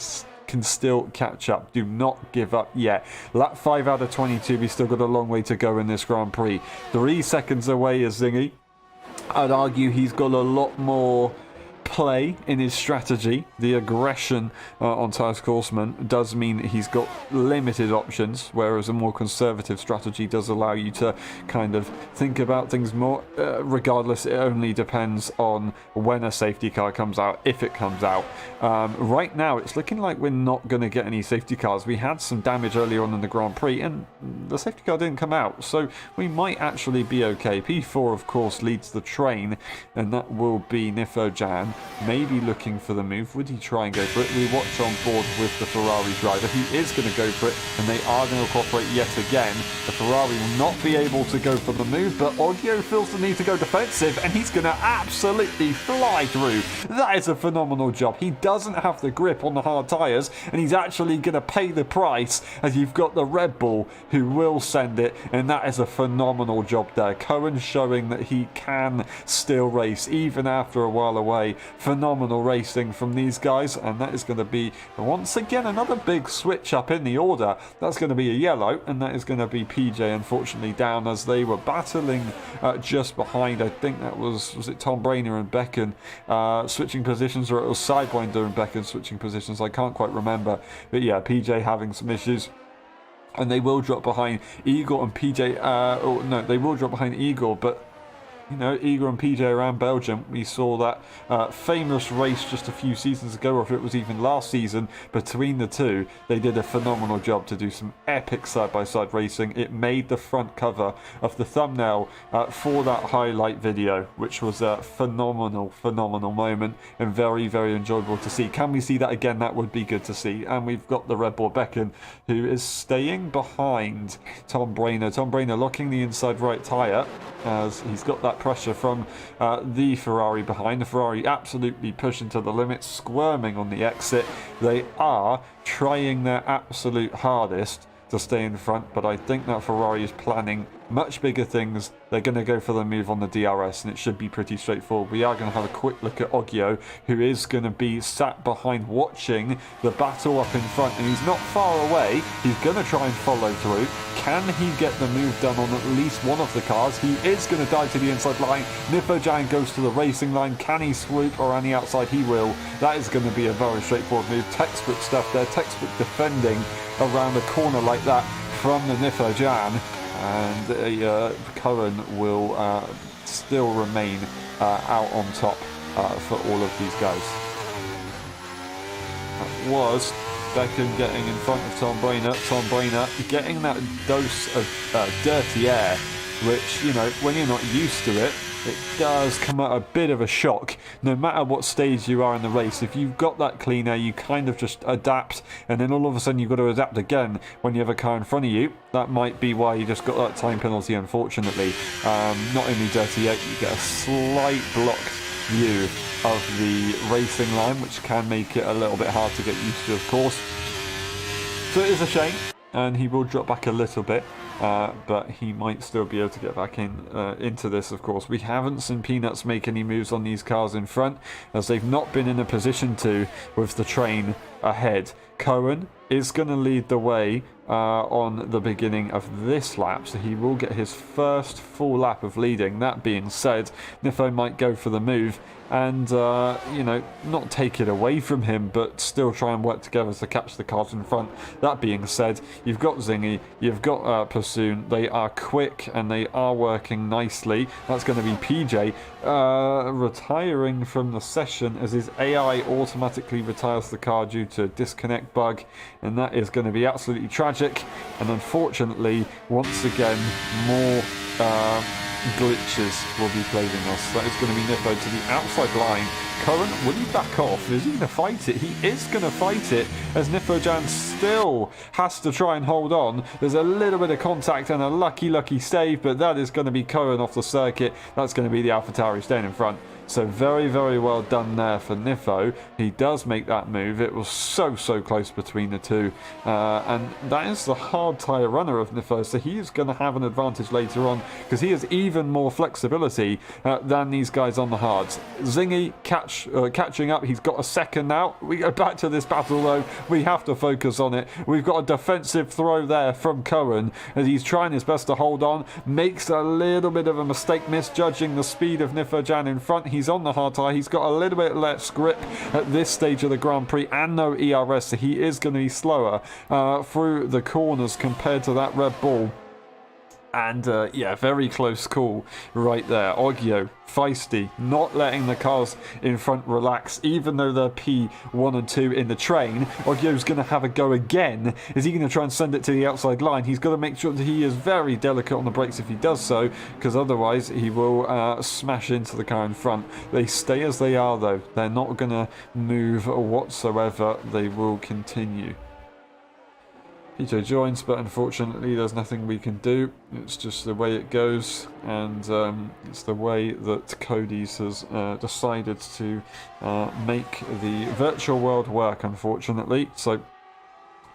still catch up. Do not give up yet. Lap 5 out of 22. We've still got a long way to go in this Grand Prix. 3 seconds away is Zingy. I'd argue he's got a lot more play in his strategy. The aggression on Thijs Korsman does mean he's got limited options, whereas a more conservative strategy does allow you to kind of think about things more. Regardless, it only depends on when a safety car comes out, if it comes out. Right now, it's looking like we're not going to get any safety cars. We had some damage earlier on in the Grand Prix, and the safety car didn't come out, so we might actually be okay. P4, of course, leads the train, and that will be Nifojan. Maybe looking for the move. Would he try and go for it? We watch on board with the Ferrari driver. He is going to go for it, and they are going to cooperate yet again. The Ferrari will not be able to go for the move, but Oggio feels the need to go defensive, and he's going to absolutely fly through. That is a phenomenal job. He doesn't have the grip on the hard tyres, and he's actually going to pay the price, as you've got the Red Bull who will send it, and that is a phenomenal job there. Cohen showing that he can still race, even after a while away. Phenomenal racing from these guys, and that is going to be once again another big switch up in the order. That's going to be a yellow, and that is going to be PJ unfortunately down as they were battling just behind. I think that was it Tom Brainer and Becken switching positions, or it was Sidewinder and Becken switching positions. I can't quite remember, but yeah, PJ having some issues. And they will drop behind Igor and PJ. No, they will drop behind Igor, but you know, Igor and PJ around Belgium. We saw that famous race just a few seasons ago, or if it was even last season, between the two. They did a phenomenal job to do some epic side-by-side racing. It made the front cover of the thumbnail for that highlight video, which was a phenomenal moment and very enjoyable to see. Can we see that again? That would be good to see. And we've got the Red Bull Becken, who is staying behind Tom Brainer. Tom Brainer locking the inside right tyre, as he's got that pressure from the Ferrari behind. The Ferrari absolutely pushing to the limit, squirming on the exit. They are trying their absolute hardest to stay in front, but I think that Ferrari is planning much bigger things. They're going to go for the move on the DRS, and it should be pretty straightforward. We are going to have a quick look at Oggio, who is going to be sat behind watching the battle up in front, and he's not far away. He's going to try and follow through. Can he get the move done on at least one of the cars? He is going to dive to the inside line. Nifojan goes to the racing line. Can he swoop around the outside? He will. That is going to be a very straightforward move. Textbook stuff there. Textbook defending around a corner like that from the Nifojan. And Cohen will still remain out on top for all of these guys. That was Becken getting in front of Tom Brainer. Tom Brainer getting that dose of dirty air, which, you know, when you're not used to it, it does come at a bit of a shock. No matter what stage you are in the race, if you've got that clean air, you kind of just adapt, and then all of a sudden you've got to adapt again when you have a car in front of you. That might be why you just got that time penalty, unfortunately. Not only dirty air, you get a slight blocked view of the racing line, which can make it a little bit hard to get used to, of course. So it is a shame, and he will drop back a little bit, but he might still be able to get back into this, of course. We haven't seen Peanuts make any moves on these cars in front, as they've not been in a position to with the train ahead. Cohen is going to lead the way on the beginning of this lap, so he will get his first full lap of leading. That being said, Niffo might go for the move and, you know, not take it away from him, but still try and work together to catch the cars in front. That being said, you've got Zingy, you've got Pursoon. They are quick and they are working nicely. That's going to be PJ retiring from the session as his AI automatically retires the car due to a disconnect bug, and that is going to be absolutely tragic. And unfortunately, once again, more glitches will be plaguing us. That is going to be Niffo to the outside line. Curran, will he back off? Is he going to fight it? He is going to fight it, as Nifojan still has to try and hold on. There's a little bit of contact and a lucky save, but that is going to be Curran off the circuit. That's going to be the AlphaTauri staying in front. So very well done there for Niffo. He does make that move. It was so close between the two. And that is the hard tyre runner of Niffo. So he is going to have an advantage later on because he has even more flexibility than these guys on the hards. Zingy catching up. He's got a second now. We go back to this battle though. We have to focus on it. We've got a defensive throw there from Cohen as he's trying his best to hold on. Makes a little bit of a mistake misjudging the speed of Nifojan in front. He's on the hard tyre. He's got a little bit less grip at this stage of the Grand Prix and no ERS, so he is going to be slower through the corners compared to that Red Bull. And yeah, very close call right there. Oggio, feisty, not letting the cars in front relax, even though they're P1 and 2 in the train. Oggio's going to have a go again. Is he going to try and send it to the outside line? He's got to make sure that he is very delicate on the brakes if he does so, because otherwise he will smash into the car in front. They stay as they are though. They're not going to move whatsoever. They will continue. Peter joins, but unfortunately there's nothing we can do. It's just the way it goes, and it's the way that Cody's has decided to make the virtual world work, unfortunately. So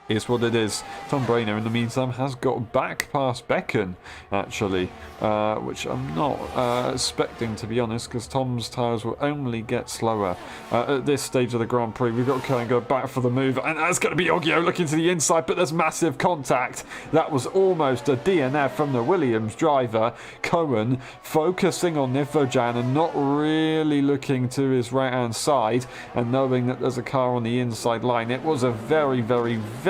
is what it is. Tom Brainer, in the meantime, has got back past Becken, actually, which I'm not expecting, to be honest, because Tom's tyres will only get slower at this stage of the Grand Prix. We've got to go back for the move, and that's going to be Oggio looking to the inside, but there's massive contact. That was almost a DNF from the Williams driver. Cohen focusing on Nifojan and not really looking to his right-hand side, and knowing that there's a car on the inside line. It was a very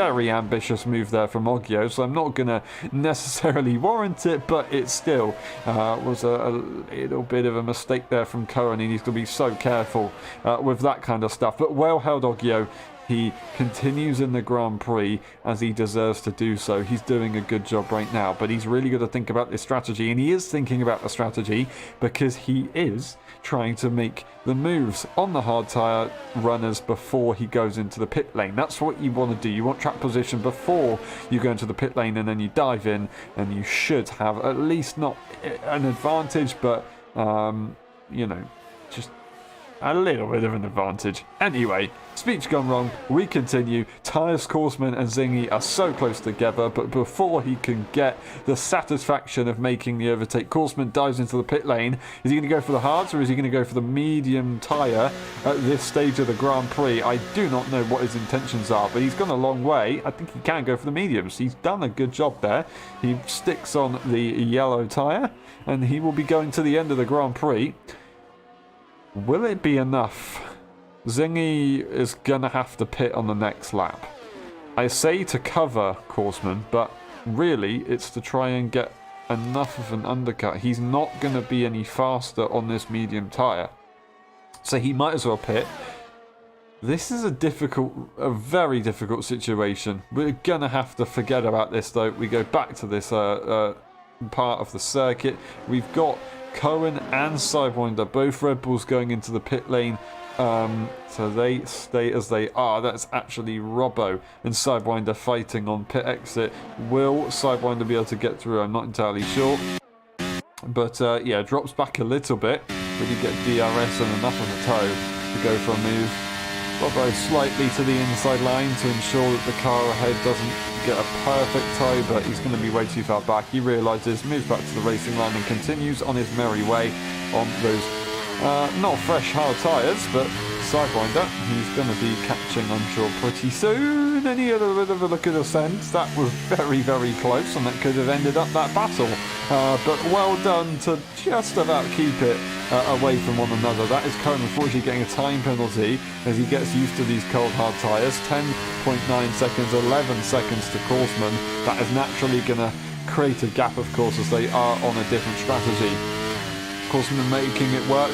ambitious move there from Oggio, so I'm not going to necessarily warrant it, but it still was a little bit of a mistake there from Cohen. He needs to be so careful with that kind of stuff. But well held, Oggio. He continues in the Grand Prix as he deserves to do so. He's doing a good job right now, but he's really got to think about this strategy, and he is thinking about the strategy because he is trying to make the moves on the hard tyre runners before he goes into the pit lane. That's what you want to do. You want track position before you go into the pit lane, and then you dive in, and you should have at least not an advantage, but you know, just a little bit of an advantage. Anyway, speech gone wrong. We continue. Tyres, Korsman and Zingy are so close together, but before he can get the satisfaction of making the overtake, Korsman dives into the pit lane. Is he going to go for the hards, or is he going to go for the medium tyre at this stage of the Grand Prix? I do not know what his intentions are, but he's gone a long way. I think he can go for the mediums. He's done a good job there. He sticks on the yellow tyre, and he will be going to the end of the Grand Prix. Will it be enough? Zingy is going to have to pit on the next lap. I say to cover Korsman, but really it's to try and get enough of an undercut. He's not going to be any faster on this medium tyre, so he might as well pit. This is a very difficult situation. We're going to have to forget about this though. We go back to this part of the circuit. We've got Cohen and Sidewinder, both Red Bulls going into the pit lane, so they stay as they are. That's actually Robbo and Sidewinder fighting on pit exit. Will Sidewinder be able to get through? I'm not entirely sure. But yeah, drops back a little bit. Really get DRS and enough of a toe to go for a move. Although slightly to the inside line to ensure that the car ahead doesn't get a perfect toe, but he's going to be way too far back. He realises, moves back to the racing line and continues on his merry way on those not fresh hard tyres, but Sidewinder. He's going to be catching, I'm sure, pretty soon. And he had a bit of a look at the sense. That was very, very close, and that could have ended up that battle. But well done to just about keep it away from one another. That is Cohen unfortunately getting a time penalty as he gets used to these cold hard tyres. 10.9 seconds, 11 seconds to Korsman. That is naturally going to create a gap, of course, as they are on a different strategy. Korsman making it work.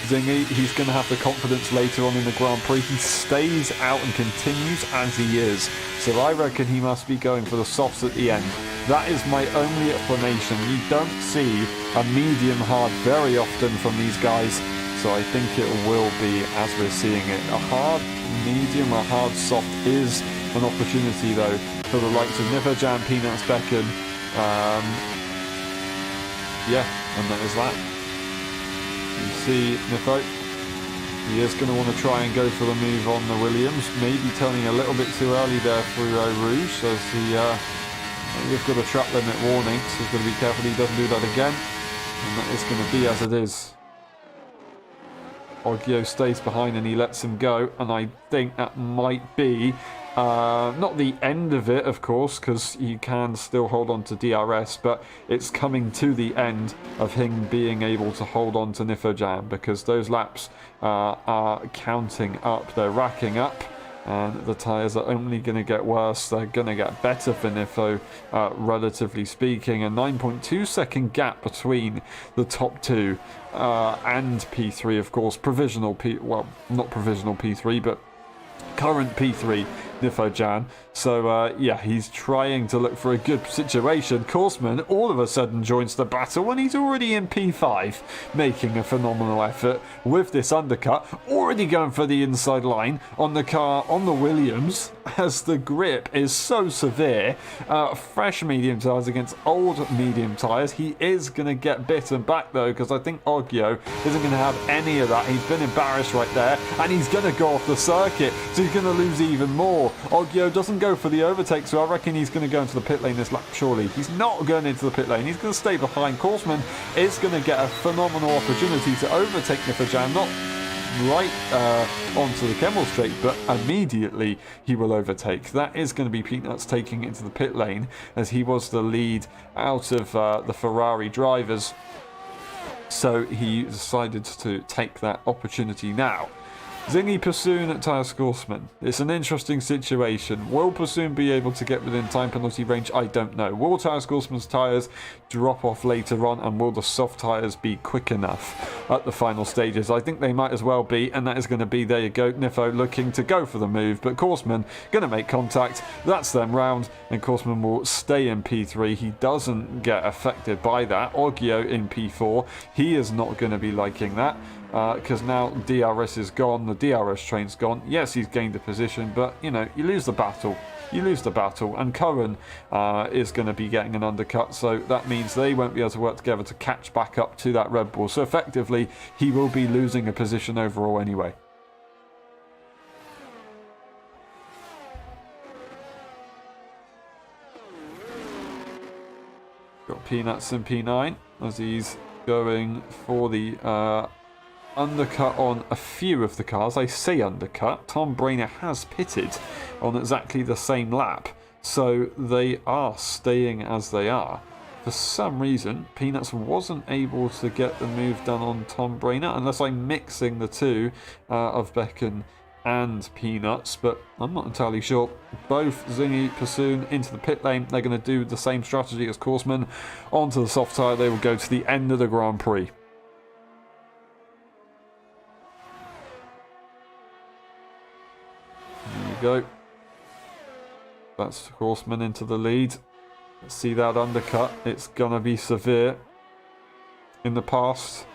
Zingy, he's going to have the confidence later on in the Grand Prix. He stays out and continues as he is. So I reckon he must be going for the softs at the end. That is my only explanation. You don't see a medium hard very often from these guys. So I think it will be as we're seeing it. A hard medium, a hard soft is an opportunity though for the likes of Nifferjan, Peanuts, Becken. Yeah, and that is that. You see Niffo, he is going to want to try and go for the move on the Williams, maybe turning a little bit too early there through Rouge as we've got a track limit warning, so he's going to be careful he doesn't do that again, and that is going to be as it is. Oggio stays behind and he lets him go, and I think that might be not the end of it, of course, because you can still hold on to DRS, but it's coming to the end of him being able to hold on to Nifferjan, because those laps are counting up, they're racking up, and the tyres are only going to get worse. They're going to get better for Niffo, relatively speaking. A 9.2 second gap between the top two and P3, of course. Provisional well, not provisional P3, but current P3 Nifferjan. So yeah, he's trying to look for a good situation. Korsman all of a sudden joins the battle when he's already in P5, making a phenomenal effort with this undercut, already going for the inside line on the car, on the Williams, as the grip is so severe. Fresh medium tyres against old medium tyres. He is going to get bitten back though, because I think Oggio isn't going to have any of that. He's been embarrassed right there, and he's going to go off the circuit, so he's going to lose even more. Oggio doesn't go for the overtake, so I reckon he's going to go into the pit lane this lap, surely. He's not going into the pit lane. He's going to stay behind. Korsman is going to get a phenomenal opportunity to overtake Nifferjan, not right onto the Kemmel straight, but immediately he will overtake. That is going to be Peanuts taking into the pit lane, as he was the lead out of the Ferrari drivers. So he decided to take that opportunity now. Zingy Pursoon at Tyre Korsman. It's an interesting situation. Will Pursoon be able to get within time penalty range? I don't know. Will Tyre Korsman's tyres drop off later on, and will the soft tyres be quick enough at the final stages? I think they might as well be, and that is going to be, there you go, Niffo looking to go for the move, but Korsman going to make contact. That's them round, and Korsman will stay in P3. He doesn't get affected by that. Oggio in P4. He is not going to be liking that. Because now DRS is gone, the DRS train's gone. Yes, he's gained a position, but, you know, you lose the battle. You lose the battle, and Cohen is going to be getting an undercut, so that means they won't be able to work together to catch back up to that Red Bull. So effectively, he will be losing a position overall anyway. Got Peanuts in P9 as he's going for the undercut on a few of the cars. I say undercut. Tom Brainer has pitted on exactly the same lap, so they are staying as they are. For some reason, Peanuts wasn't able to get the move done on Tom Brainer, unless I'm mixing the two of Becken and Peanuts, but I'm not entirely sure. Both Zingy, Pursoon into the pit lane. They're going to do the same strategy as Korsman. Onto the soft tyre, they will go to the end of the Grand Prix. Go. That's Korsman into the lead. Let's see that undercut. It's gonna be severe. In the past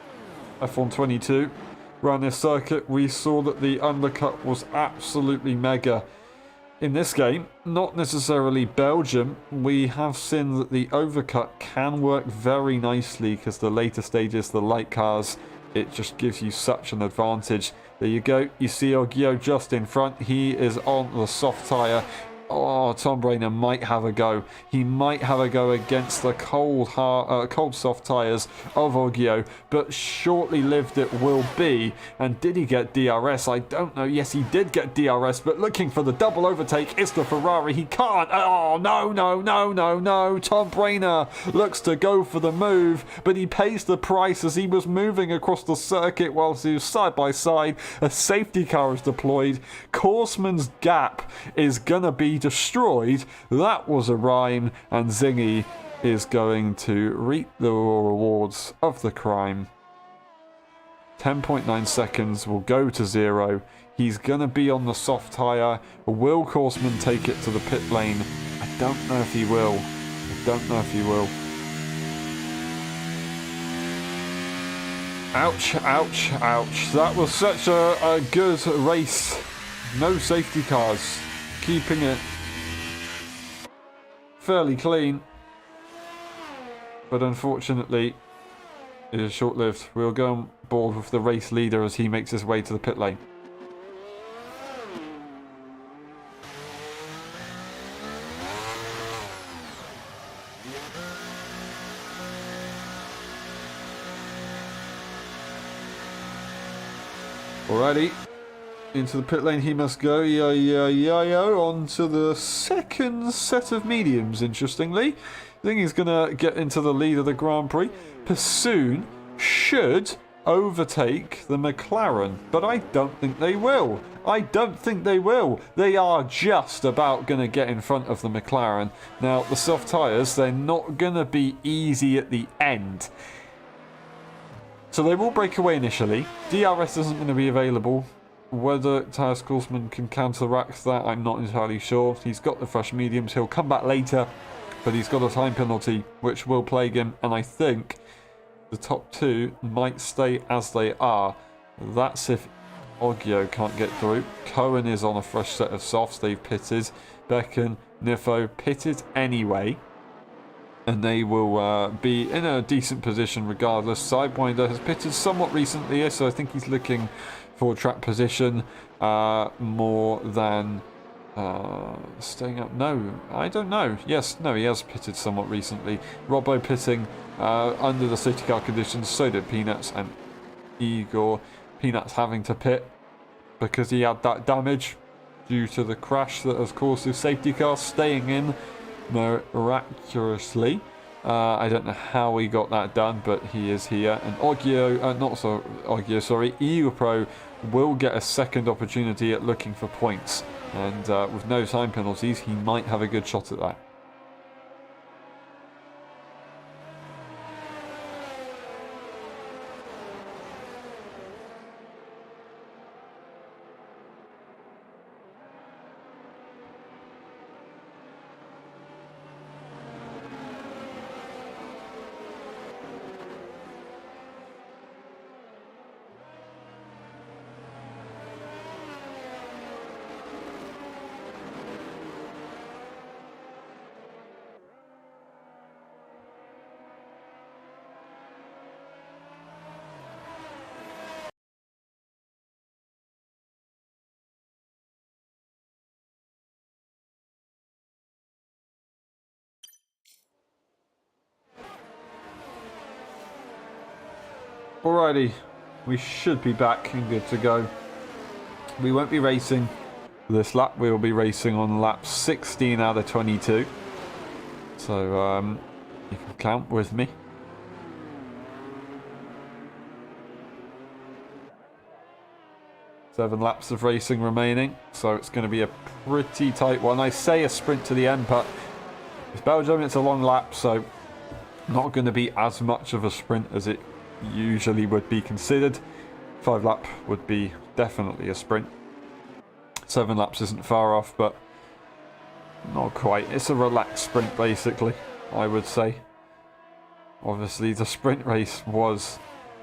F1 22 around this circuit, we saw that the undercut was absolutely mega. In this game, not necessarily Belgium, we have seen that the overcut can work very nicely because the later stages, the light cars, it just gives you such an advantage. There you go, you see Oggio just in front, he is on the soft tyre. Oh, Tom Brainer might have a go. He might have a go against the cold soft tyres of Oggio, but shortly lived it will be. And did he get DRS? I don't know. Yes, he did get DRS, but looking for the double overtake is the Ferrari. He can't. Oh, no, no, no, no, no. Tom Brainer looks to go for the move, but he pays the price as he was moving across the circuit whilst he was side by side. A safety car is deployed. Korsman's gap is gonna be destroyed. That was a rhyme, and Zingy is going to reap the rewards of the crime. 10.9 seconds will go to 0. He's gonna be on the soft tyre. Will Korsman take it to the pit lane? I don't know if he will. I don't know if he will. Ouch, ouch, ouch. That was such a good race. No safety cars. Keeping it fairly clean, but unfortunately it is short-lived. We'll go on board with the race leader as he makes his way to the pit lane. Alrighty. Into the pit lane he must go. Onto the second set of mediums, interestingly. I think he's going to get into the lead of the Grand Prix. Pursoon should overtake the McLaren, but I don't think they will. I don't think they will. They are just about going to get in front of the McLaren. Now, the soft tyres, they're not going to be easy at the end. So they will break away initially. DRS isn't going to be available. Whether Tyres Korsman can counteract that, I'm not entirely sure. He's got the fresh mediums. He'll come back later, but he's got a time penalty, which will plague him. And I think the top two might stay as they are. That's if Oggio can't get through. Cohen is on a fresh set of softs. They've pitted. Becken, Nifo pitted anyway. And they will be in a decent position regardless. Sidewinder has pitted somewhat recently, so I think he's looking for track position more than staying up. No, I don't know. Yes, no, he has pitted somewhat recently. Robbo pitting under the safety car conditions, so did Peanuts and Igor. Peanuts having to pit because he had that damage due to the crash that has caused his safety car staying in miraculously. I don't know how he got that done, but he is here. And EuroPro will get a second opportunity at looking for points. And with no time penalties, he might have a good shot at that. Alrighty, we should be back and good to go. We won't be racing this lap, we will be racing on lap 16 out of 22. So, you can count with me. Seven laps of racing remaining, so it's going to be a pretty tight one. I say a sprint to the end, but it's Belgium, it's a long lap, so not going to be as much of a sprint as it usually would be considered. 5 lap would be definitely a sprint. 7 laps isn't far off, but not quite. It's a relaxed sprint basically, I would say. Obviously the sprint race was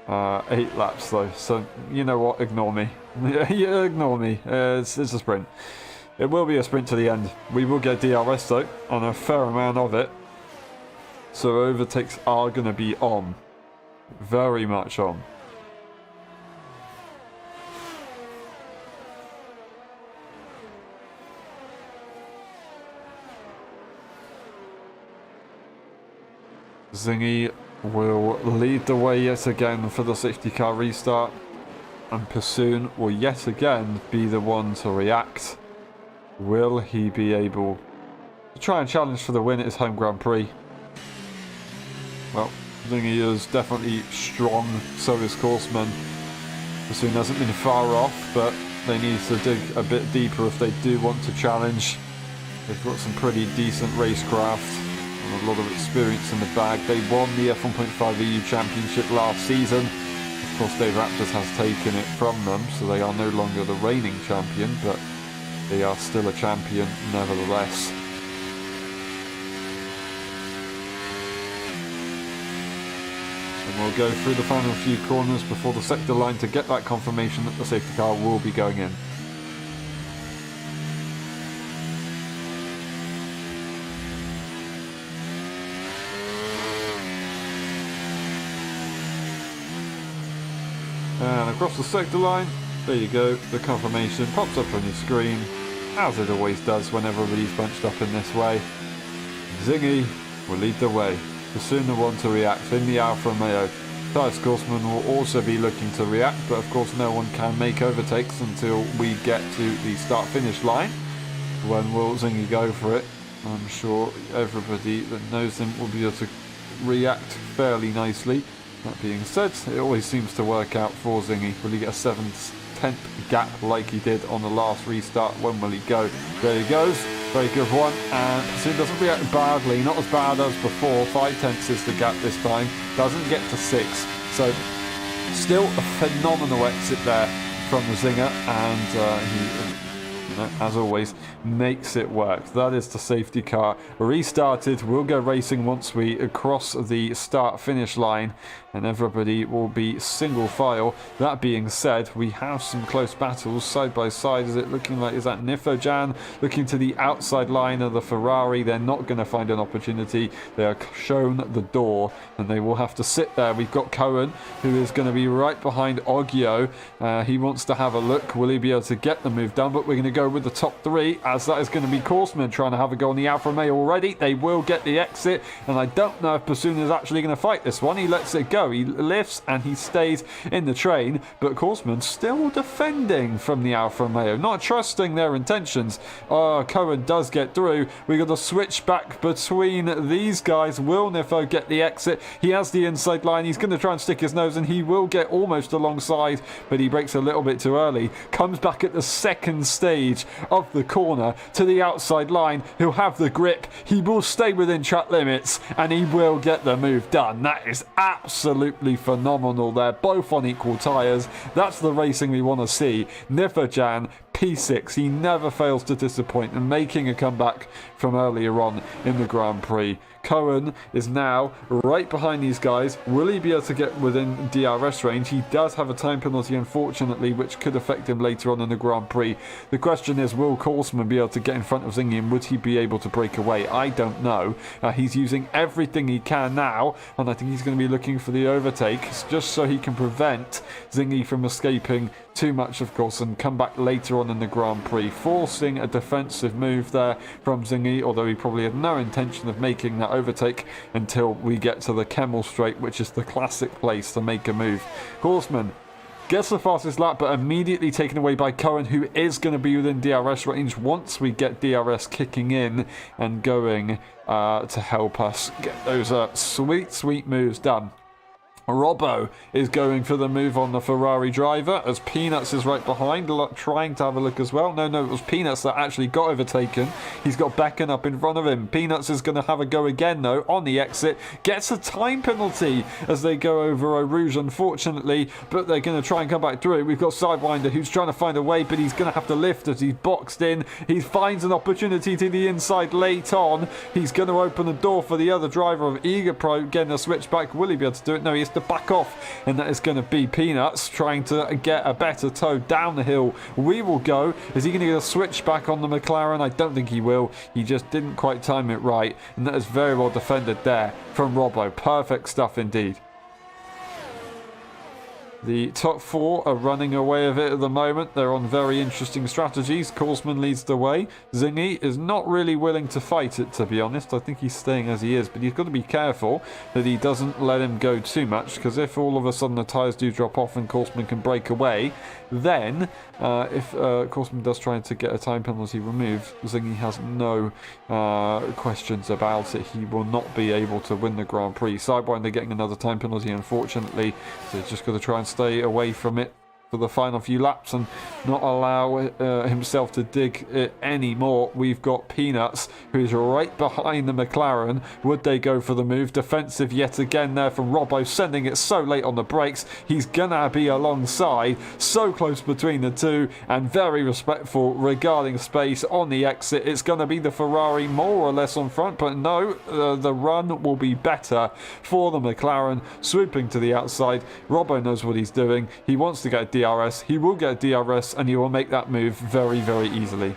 8 laps though, so you know what, ignore me. Yeah, ignore me. It's a sprint. It will be a sprint to the end. We will get DRS though, on a fair amount of it. So overtakes are going to be on. Very much on. Zingy will lead the way yet again for the safety car restart. And Pursoon will yet again be the one to react. Will he be able to try and challenge for the win at his home Grand Prix? Well, Zingy is definitely strong, so is Korsman. Pursoon hasn't been far off, but they need to dig a bit deeper if they do want to challenge. They've got some pretty decent racecraft and a lot of experience in the bag. They won the F1.5 EU Championship last season. Of course, Dave Raptors has taken it from them, so they are no longer the reigning champion, but they are still a champion nevertheless. And we'll go through the final few corners before the sector line to get that confirmation that the safety car will be going in. And across the sector line, there you go, the confirmation pops up on your screen, as it always does whenever everybody's bunched up in this way. Zingy will lead the way, Pursoon the one to react in the Alfa Romeo. Thijs Korsman will also be looking to react, but of course no one can make overtakes until we get to the start-finish line. When will Zingy go for it? I'm sure everybody that knows him will be able to react fairly nicely. That being said, it always seems to work out for Zingy. Will he get a 7/10 gap like he did on the last restart? When will he go? There he goes. Very good one. And Pursoon doesn't react badly. Not as bad as before. 5/10 is the gap this time. Doesn't get to 6. So still a phenomenal exit there from the Zinger. And he, as always, makes it work. That is the safety car restarted. We'll go racing once we cross the start-finish line, and everybody will be single file. That being said, we have some close battles side by side. Is it looking like, is that Nifojan looking to the outside line of the Ferrari? They're not going to find an opportunity. They are shown the door, and they will have to sit there. We've got Cohen, who is going to be right behind Oggio. He wants to have a look. Will he be able to get the move done? But we're going to go with the top 3, as that is going to be Korsman trying to have a go on the Alfa Romeo already. They will get the exit, and I don't know if Pursoon is actually going to fight this one. He lets it go. He lifts and he stays in the train, but Korsman still defending from the Alfa Romeo, not trusting their intentions. Cohen does get through. We got to switch back between these guys. Will Nifo get the exit? He has the inside line. He's going to try and stick his nose, and he will get almost alongside, but he breaks a little bit too early. Comes back at the second stage of the corner to the outside line. He'll have the grip. He will stay within track limits, and he will get the move done. That is absolutely phenomenal there. Both on equal tyres. That's the racing we want to see. Nifojan, P6. He never fails to disappoint, and making a comeback from earlier on in the Grand Prix. Cohen is now right behind these guys. Will he be able to get within DRS range? He does have a time penalty, unfortunately, which could affect him later on in the Grand Prix. The question is, will Korsman be able to get in front of Zingy, and would he be able to break away? I don't know. He's using everything he can now, and I think he's going to be looking for the overtake, just so he can prevent Zingy from escaping too much, of course, and come back later on in the Grand Prix, forcing a defensive move there from Zingy, although he probably had no intention of making that overtake until we get to the Kemmel Straight, which is the classic place to make a move. Korsman gets the fastest lap, but immediately taken away by Cohen, who is going to be within DRS range once we get DRS kicking in and going to help us get those sweet moves done. Robbo is going for the move on the Ferrari driver, as Peanuts is right behind, trying to have a look as well. No, it was Peanuts that actually got overtaken. He's got Becken up in front of him. Peanuts is going to have a go again, though, on the exit. Gets a time penalty as they go over Eau Rouge, unfortunately, but they're going to try and come back through. We've got Sidewinder, who's trying to find a way, but he's going to have to lift as he's boxed in. He finds an opportunity to the inside late on. He's going to open the door for the other driver of Eager Pro, getting a switch back. Will he be able to do it? No, he's to back off, and that is going to be Peanuts trying to get a better toe down the hill. We will go. Is he going to get a switch back on the McLaren? I don't think he will. He just didn't quite time it right, and that is very well defended there from Robbo. Perfect stuff indeed. The top four are running away with it at the moment. They're on very interesting strategies. Korsman leads the way. Zingy is not really willing to fight it, to be honest. I think he's staying as he is, but he's got to be careful that he doesn't let him go too much, because if all of a sudden the tyres do drop off and Korsman can break away, then if Korsman does try to get a time penalty removed, Zingy has no questions about it. He will not be able to win the Grand Prix. Sidewinder getting another time penalty, unfortunately, so he's just got to try and stay away from it for the final few laps and not allow himself to dig it anymore. We've got Peanuts, who's right behind the McLaren. Would they go for the move? Defensive yet again there from Robbo, sending it so late on the brakes. He's gonna be alongside, so close between the two, and very respectful regarding space on the exit. It's gonna be the Ferrari more or less on front, but no, the run will be better for the McLaren, swooping to the outside. Robbo knows what he's doing. He wants to get DRS. He will get DRS, and he will make that move very, very easily.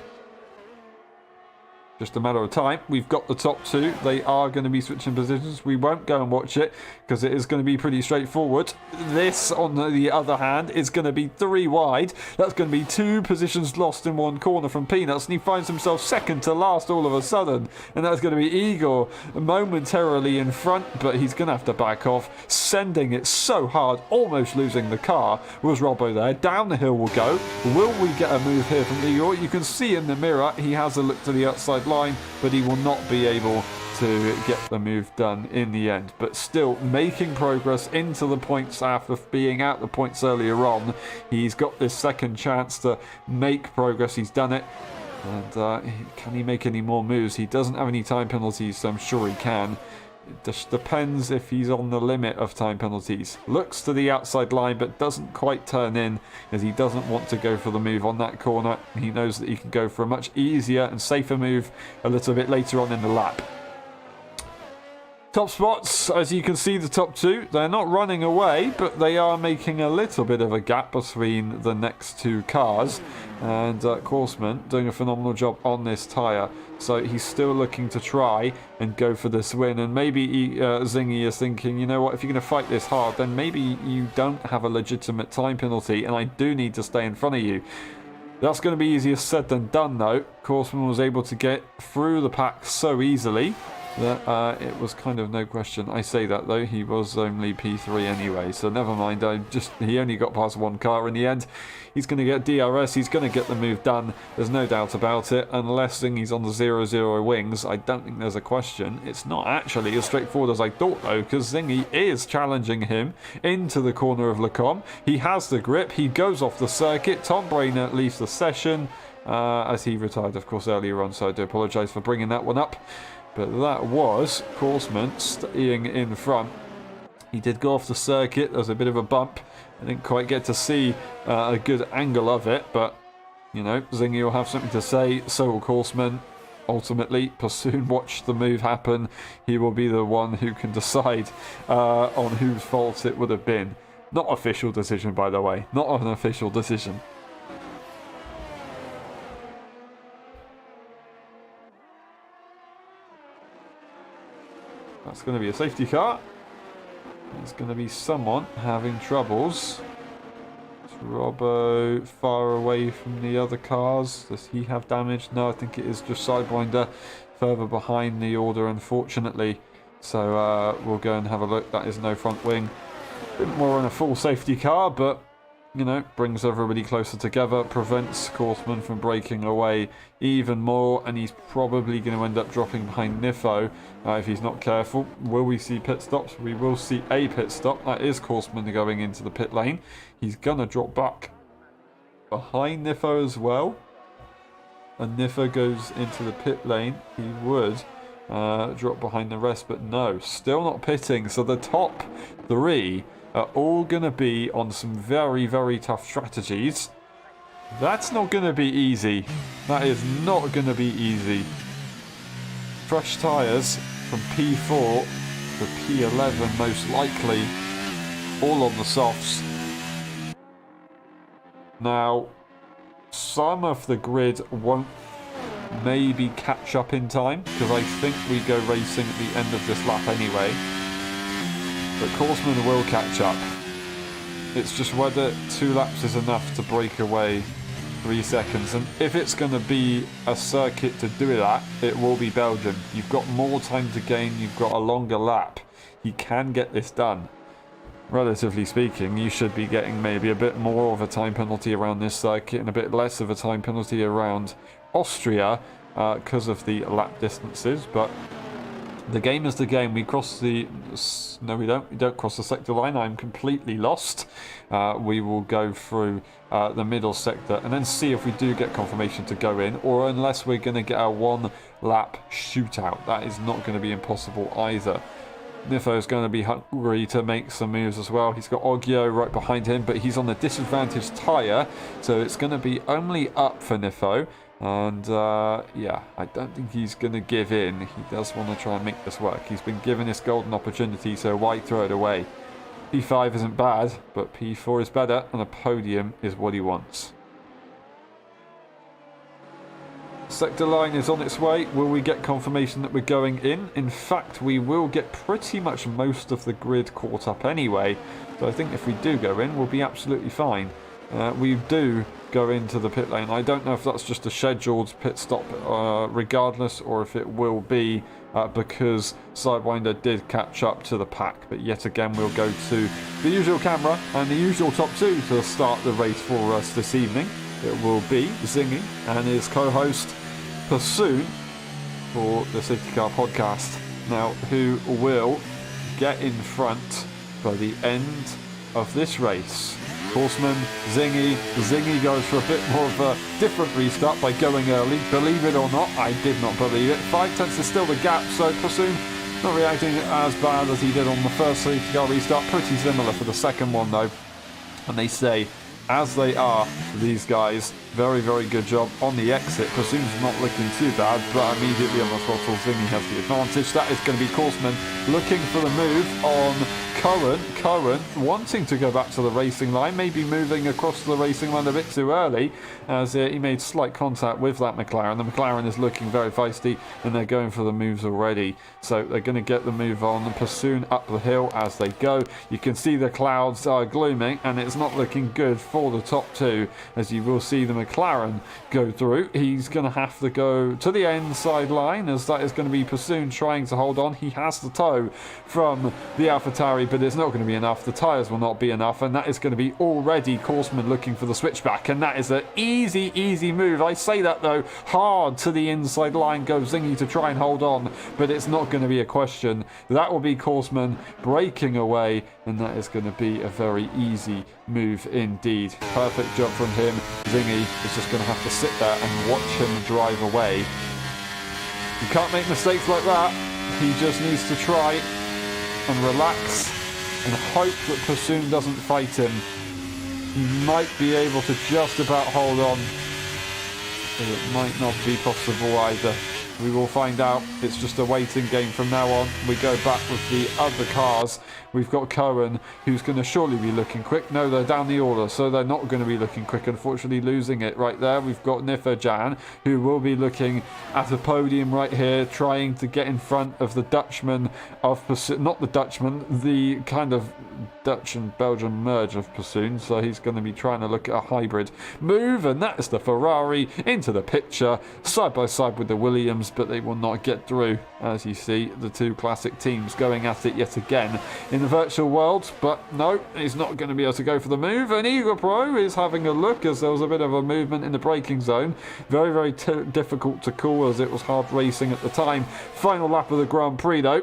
Just a matter of time. We've got the top two. They are going to be switching positions. We won't go and watch it because it is going to be pretty straightforward. This, on the other hand, is going to be 3 wide. That's going to be 2 positions lost in one corner from Peanuts, and he finds himself second to last all of a sudden. And that's going to be Igor momentarily in front, but he's going to have to back off, sending it so hard, almost losing the car. Was Robbo there? Down the hill will go. Will we get a move here from Igor? You can see in the mirror he has a look to the outside line, but he will not be able to get the move done in the end. But still making progress into the points after being out the points earlier on. He's got this second chance to make progress. He's done it. And can he make any more moves? He doesn't have any time penalties, so I'm sure he can. It just depends if he's on the limit of time penalties. Looks to the outside line, but doesn't quite turn in, as he doesn't want to go for the move on that corner. He knows that he can go for a much easier and safer move a little bit later on in the lap. Top spots, as you can see, the top two, they're not running away, but they are making a little bit of a gap between the next 2 cars. And Korsman doing a phenomenal job on this tyre. So he's still looking to try and go for this win. And maybe Zingy is thinking, you know what, if you're going to fight this hard, then maybe you don't have a legitimate time penalty, and I do need to stay in front of you. That's going to be easier said than done, though. Korsman was able to get through the pack so easily that it was kind of no question. I say that, though, he was only P3 anyway, so never mind. He only got past 1 car in the end. He's going to get DRS, he's going to get the move done, there's no doubt about it. Unless Zingy's on the 0-0 wings, I don't think there's a question. It's not actually as straightforward as I thought, though, because Zingy is challenging him into the corner of Lecom. He has the grip, he goes off the circuit. Tom Brainer leaves the session, as he retired, of course, earlier on, so I do apologise for bringing that one up. But that was Korsman staying in front. He did go off the circuit. There was a bit of a bump. I didn't quite get to see a good angle of it, but, you know, Zingy will have something to say. So will Korsman. Ultimately, Pursoon watched the move happen. He will be the one who can decide on whose fault it would have been. Not official decision, by the way. Not an official decision. That's going to be a safety car. It's going to be someone having troubles. Is Robbo far away from the other cars? Does he have damage? No, I think it is just Sidewinder further behind the order, unfortunately. So we'll go and have a look. That is no front wing. A bit more on a full safety car, but, you know, brings everybody closer together, prevents Korsman from breaking away even more, and he's probably going to end up dropping behind Nifo if he's not careful. Will we see pit stops? We will see a pit stop. That is Korsman going into the pit lane. He's going to drop back behind Nifo as well, and Nifo goes into the pit lane. He would drop behind the rest, but no, still not pitting. So the top 3 are all going to be on some very, very tough strategies. That's not going to be easy. That is not going to be easy. Fresh tyres from P4 to P11 most likely. all on the softs. Now, some of the grid won't maybe catch up in time, because I think we go racing at the end of this lap anyway. But Korsman will catch up. It's just whether 2 laps is enough to break away 3 seconds. And if it's going to be a circuit to do that, it will be Belgian. You've got more time to gain, you've got a longer lap. You can get this done. Relatively speaking, you should be getting maybe a bit more of a time penalty around this circuit and a bit less of a time penalty around Austria because of the lap distances. But the game is the game. We cross the... No, we don't. We don't cross the sector line. I'm completely lost. We will go through the middle sector and then see if we do get confirmation to go in, or unless we're going to get a 1-lap shootout. That is not going to be impossible either. Nifo is going to be hungry to make some moves as well. He's got Oggio right behind him, but he's on the disadvantaged tyre, so it's going to be only up for Nifo. And yeah, I don't think he's going to give in. He does want to try and make this work. He's been given this golden opportunity, so why throw it away? P5 isn't bad, but P4 is better, and a podium is what he wants. Sector line is on its way. Will we get confirmation that we're going in? In fact, we will get pretty much most of the grid caught up anyway. So I think if we do go in, we'll be absolutely fine. We do go into the pit lane. I don't know if that's just a scheduled pit stop regardless, or if it will be because Sidewinder did catch up to the pack. But yet again, we'll go to the usual camera and the usual top 2 to start the race for us this evening. It will be Zingy and his co-host Pursuit for the Safety Car Podcast. Now, who will get in front by the end of this race? Horseman, Zingy. Zingy goes for a bit more of a different restart by going early. Believe it or not, I did not believe it. 5 tenths is still the gap, so Pursuit not reacting as bad as he did on the first Safety Car restart. Pretty similar for the second one though. And they say, as they are, these guys, very, very good job on the exit. Pursuit's not looking too bad, but immediately on the throttle, Zingy has the advantage. That is going to be Korsman looking for the move on Curran. Curran wanting to go back to the racing line, maybe moving across the racing line a bit too early, as he made slight contact with that McLaren. The McLaren is looking very feisty, and they're going for the moves already. So they're going to get the move on. Pursuit up the hill as they go. You can see the clouds are glooming, and it's not looking good for the top 2, as you will see the McLaren go through. He's going to have to go to the inside line, as that is going to be Pursuit trying to hold on. He has the tow from the AlphaTauri, but it's not going to be enough. The tyres will not be enough, and that is going to be already Korsman looking for the switchback, and that is an easy move. I say that though, hard to the inside line goes Zingy to try and hold on, but it's not going to be a question. That will be Korsman breaking away, and that is going to be a very easy move indeed. Perfect job from him. Zingy is just going to have to sit there and watch him drive away. You can't make mistakes like that. He just needs to try and relax and hope that Pursuit doesn't fight him. He might be able to just about hold on, but it might not be possible either. We will find out. It's just a waiting game from now on. We go back with the other cars. We've got Curran, who's going to surely be looking quick. No, they're down the order, so they're not going to be looking quick, unfortunately, losing it right there. We've got Nifajan, who will be looking at a podium right here, trying to get in front of the Dutchman of Pursuit. Not the Dutchman, the kind of Dutch and Belgian merge of Pursuit. So he's going to be trying to look at a hybrid move, and that is the Ferrari into the picture, side by side with the Williams, but they will not get through. As you see, the 2 classic teams going at it yet again in the virtual world, but no, he's not going to be able to go for the move. And Eagle Pro is having a look, as there was a bit of a movement in the braking zone. Very, very difficult to call, as it was hard racing at the time. Final lap of the Grand Prix though.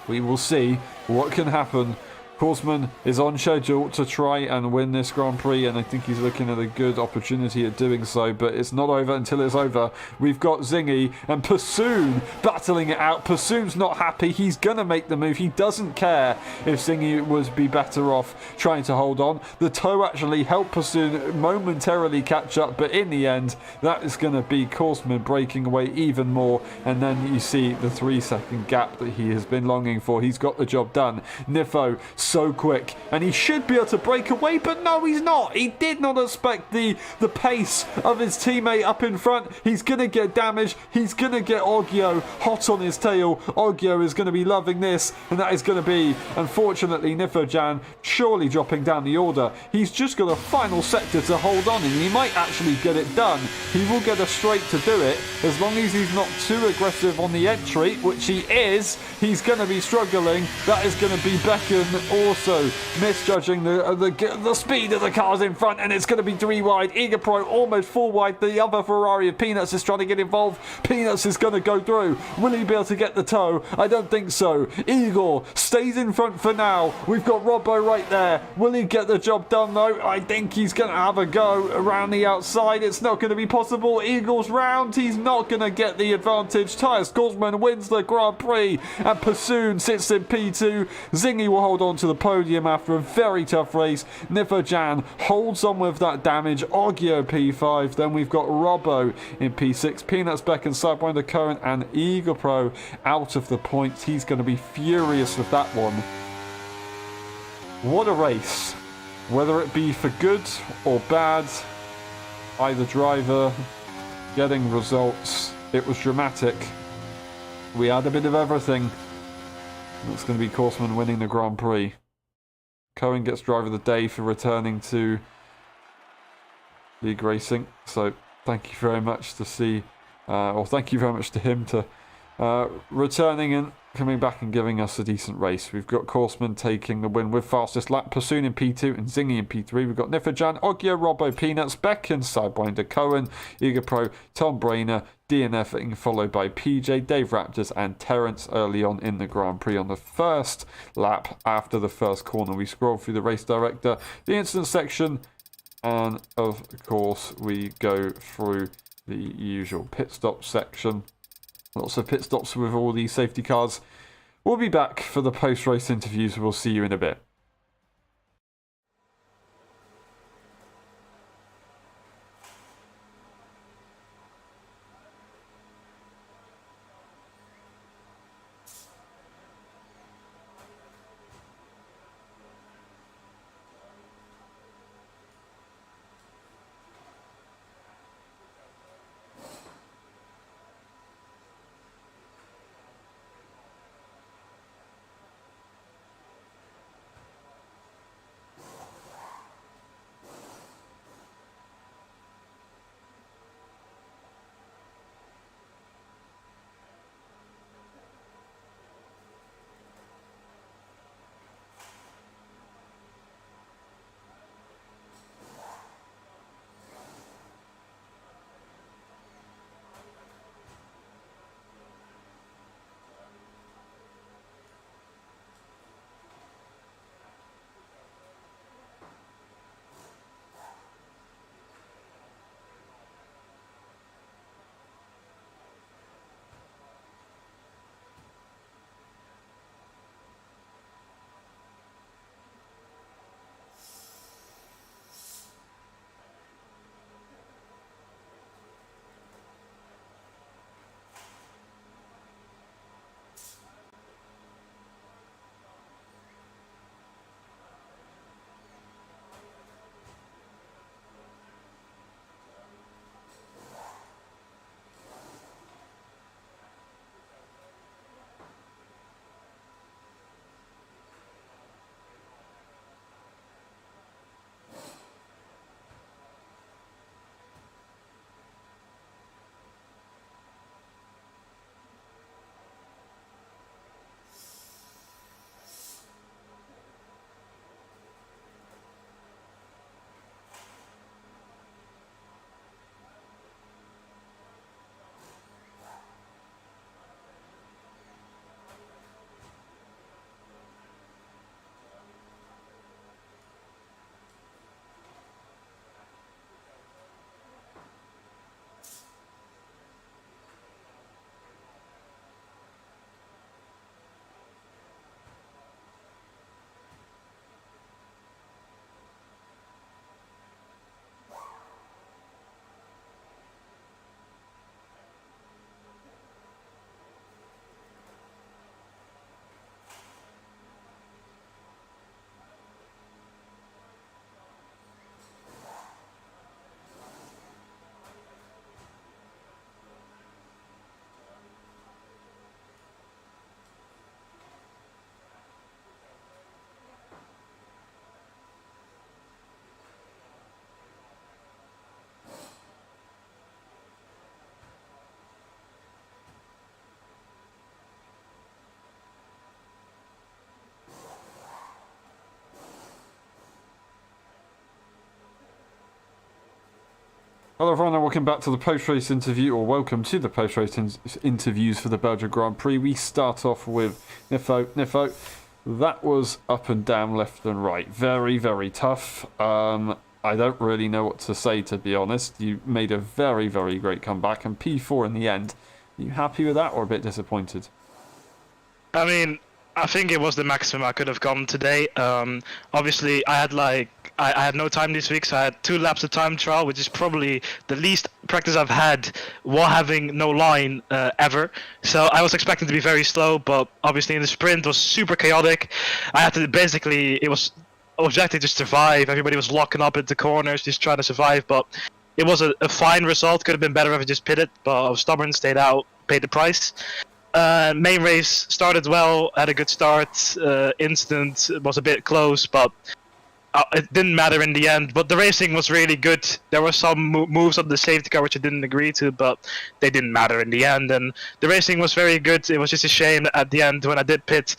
We will see what can happen. Korsman is on schedule to try and win this Grand Prix, and I think he's looking at a good opportunity at doing so, but it's not over until it's over. We've got Zingy and Pursuit battling it out. Pursuit's not happy. He's going to make the move. He doesn't care if Zingy would be better off trying to hold on. The tow actually helped Pursuit momentarily catch up, but in the end, that is going to be Korsman breaking away even more, and then you see the 3-second gap that he has been longing for. He's got the job done. Nifo so quick, and he should be able to break away, but no, he's not. He did not expect the pace of his teammate up in front. He's going to get damaged. He's going to get Oggio hot on his tail. Oggio is going to be loving this, and that is going to be, unfortunately, Nifojan surely dropping down the order. He's just got a final sector to hold on, and he might actually get it done. He will get a straight to do it, as long as he's not too aggressive on the entry, which he is. He's going to be struggling. That is going to be Becken also misjudging the speed of the cars in front, and it's going to be 3 wide. Eager Pro almost 4 wide. The other Ferrari of Peanuts is trying to get involved. Peanuts is going to go through. Will he be able to get the toe? I don't think so. Igor stays in front for now. We've got Robbo right there. Will he get the job done though? I think he's going to have a go around the outside. It's not going to be possible. Igor's round. He's not going to get the advantage. Tyus Gosman wins the Grand Prix, and Passoon sits in P2. Zingy will hold on to the podium after a very tough race. Nifojan holds on with that damage. Oggio P5. Then we've got Robbo in P6. Peanuts, Beck and Sidewinder Cohen, and Eagle Pro out of the points. He's going to be furious with that one. What a race. Whether it be for good or bad, either driver getting results, it was dramatic. We had a bit of everything. It's going to be Korsman winning the Grand Prix. Cohen gets driver of the day for returning to League Racing. So thank you very much to thank you very much to him to returning and coming back and giving us a decent race. We've got Korsman taking the win with fastest lap, Passoon in P2 and Zingy in P3. We've got Nifojan, Oggio, Robbo, Peanuts, Beck and Sidewinder Cohen, Eager Pro, Tom Brainer, DNF followed by PJ, Dave Raptors and Terence early on in the Grand Prix on the first lap after the first corner. We scroll through the race director, the incident section, and of course we go through the usual pit stop section. Lots of pit stops with all these safety cars. We'll be back for the post-race interviews. We'll see you in a bit. Hello everyone and welcome back to the post-race interview, or welcome to the post-race interviews for the Belgian Grand Prix. We start off with Nifo. Nifo, that was up and down, left and right. Very, very tough. I don't really know what to say, to be honest. You made a very, very great comeback, and P4 in the end. Are you happy with that or a bit disappointed? I mean, I think it was the maximum I could have gone today. Obviously, I had no time this week, so I had 2 laps of time trial, which is probably the least practice I've had while having no line ever. So I was expecting to be very slow, but obviously in the sprint it was super chaotic. I had to basically, it was objective to survive. Everybody was locking up into corners, just trying to survive, but it was a fine result. Could have been better if I just pitted, but I was stubborn, stayed out, paid the price. Main race started well, had a good start. Instant was a bit close, but it didn't matter in the end. But the racing was really good. There were some moves on the safety car which I didn't agree to, but they didn't matter in the end. And the racing was very good. It was just a shame at the end when I did pit,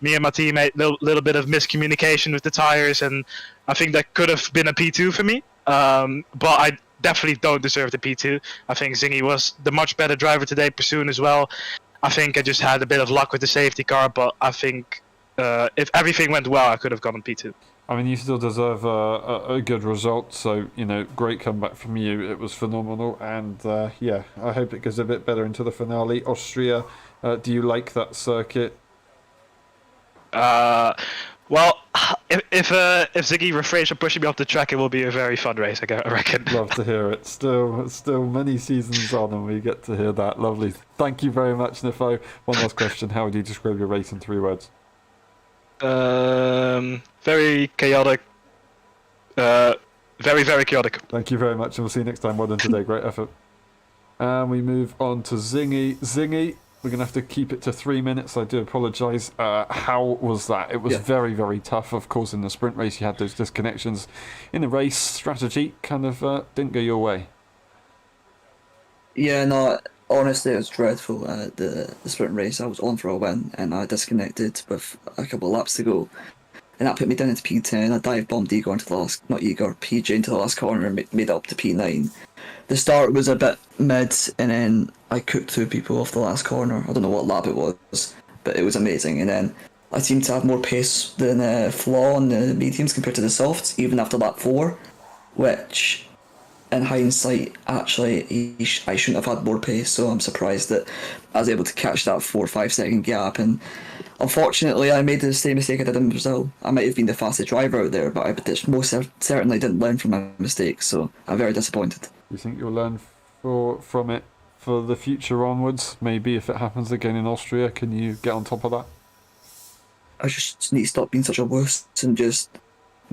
me and my teammate, little bit of miscommunication with the tires, and I think that could have been a P2 for me. But I definitely don't deserve the P2. I think Zingy was the much better driver today, Pursuing as well. I think I just had a bit of luck with the safety car, but I think if everything went well, I could have gotten P2. I mean, you still deserve a good result, so, you know, great comeback from you. It was phenomenal, and yeah, I hope it goes a bit better into the finale. Austria, do you like that circuit? Well, if Ziggy refrains from pushing me off the track, it will be a very fun race, I reckon. Love to hear it. Still many seasons on, and we get to hear that. Lovely. Thank you very much, Nifo. One last question. How would you describe your race in 3 words? Very chaotic. Very, very chaotic. Thank you very much, and we'll see you next time. Well done today. Great effort. And we move on to Zingy. Zingy, we're going to have to keep it to 3 minutes. I do apologise. How was that? It was very, very tough. Of course, in the sprint race, you had those disconnections. In the race, strategy kind of didn't go your way. Yeah, no, honestly, it was dreadful. The sprint race, I was on for a win, and I disconnected with a couple of laps to go. And that put me down into P10. I dive bombed Igor into the last, not Igor, PJ into the last corner and made it up to P9. The start was a bit mid, and then I cooked 2 people off the last corner. I don't know what lap it was, but it was amazing. And then I seemed to have more pace than Flaw on the mediums compared to the softs, even after lap 4, which, in hindsight, actually, I shouldn't have had more pace, so I'm surprised that I was able to catch that 4 or 5 second gap. And unfortunately, I made the same mistake I did in Brazil. I might have been the fastest driver out there, but I most certainly didn't learn from my mistakes, so I'm very disappointed. You think you'll learn from it for the future onwards? Maybe if it happens again in Austria, can you get on top of that? I just need to stop being such a wuss and just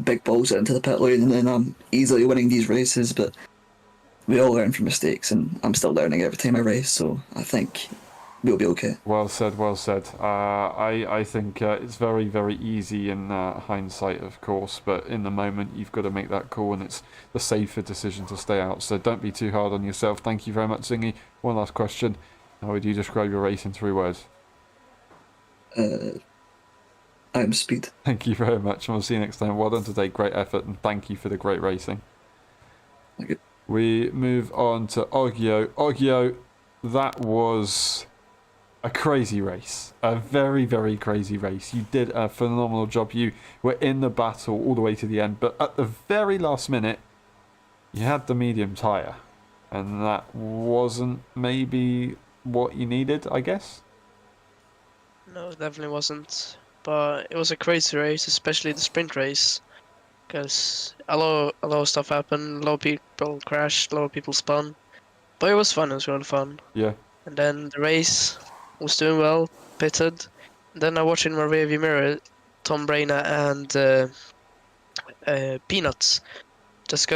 big balls it into the pit lane, and then I'm easily winning these races. But we all learn from mistakes, and I'm still learning every time I race, so I think we'll be okay. Well said, well said. I think it's very, very easy in hindsight, of course, but in the moment you've got to make that call, and it's the safer decision to stay out, so don't be too hard on yourself. Thank you very much, Zingy. One last question. How would you describe your race in 3 words? I'm speed. Thank you very much, and we'll see you next time. Well done today, great effort, and thank you for the great racing. Okay. We move on to Oggio. Oggio, that was a crazy race. A very, very crazy race. You did a phenomenal job. You were in the battle all the way to the end, but at the very last minute, you had the medium tyre, and that wasn't maybe what you needed, I guess? No, it definitely wasn't. But it was a crazy race, especially the sprint race, because a lot of stuff happened. A lot of people crashed, a lot of people spun. But it was fun. It was really fun. Yeah. And then the race was doing well, pitted. And then I watched in my rearview mirror Tom Brayner and Peanuts just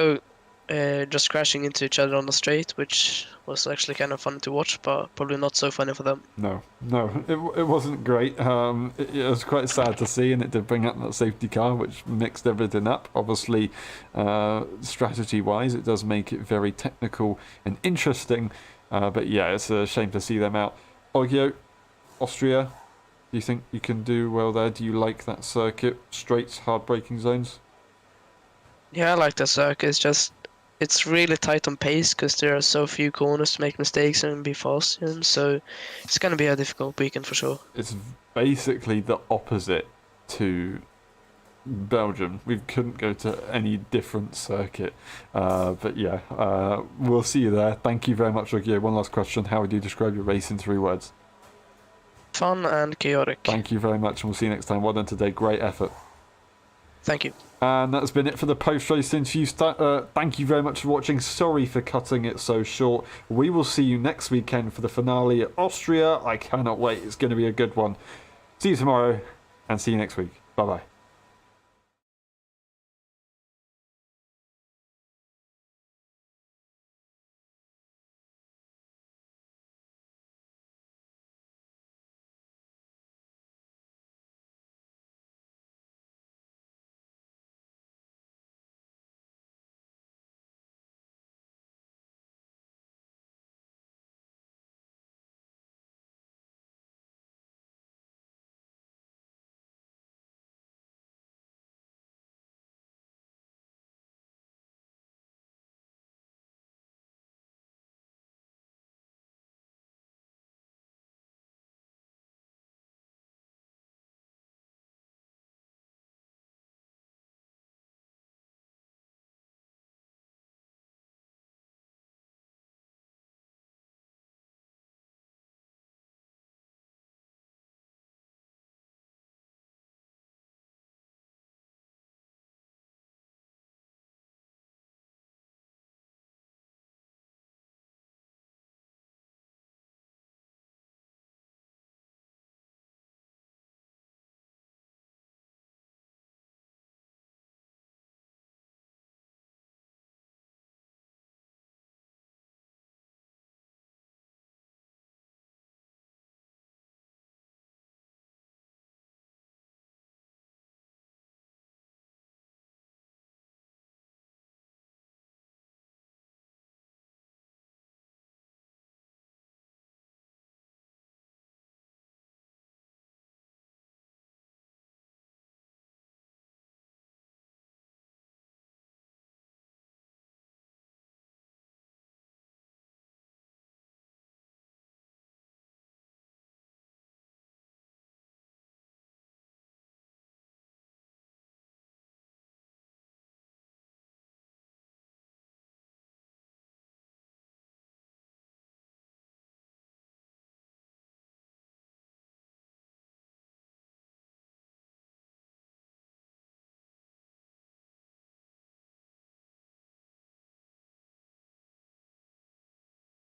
crashing into each other on the straight, which was actually kind of fun to watch, but probably not so funny for them. No, it wasn't great. It was quite sad to see, and it did bring up that safety car, which mixed everything up. Obviously, strategy-wise, it does make it very technical and interesting, but yeah, it's a shame to see them out. Oggio, Austria, do you think you can do well there? Do you like that circuit? Straights, hard braking zones? Yeah, I like that circuit. It's just it's really tight on pace because there are so few corners to make mistakes and be fast in. So it's gonna be a difficult weekend for sure. It's basically the opposite to Belgium. We couldn't go to any different circuit. But yeah, we'll see you there. Thank you very much, Ruggier. One last question. How would you describe your race in 3 words? Fun and chaotic. Thank you very much, and we'll see you next time. Well done today. Great effort. Thank you. And that's been it for the post-race interview. Thank you very much for watching. Sorry for cutting it so short. We will see you next weekend for the finale at Austria. I cannot wait. It's going to be a good one. See you tomorrow, and see you next week. Bye-bye.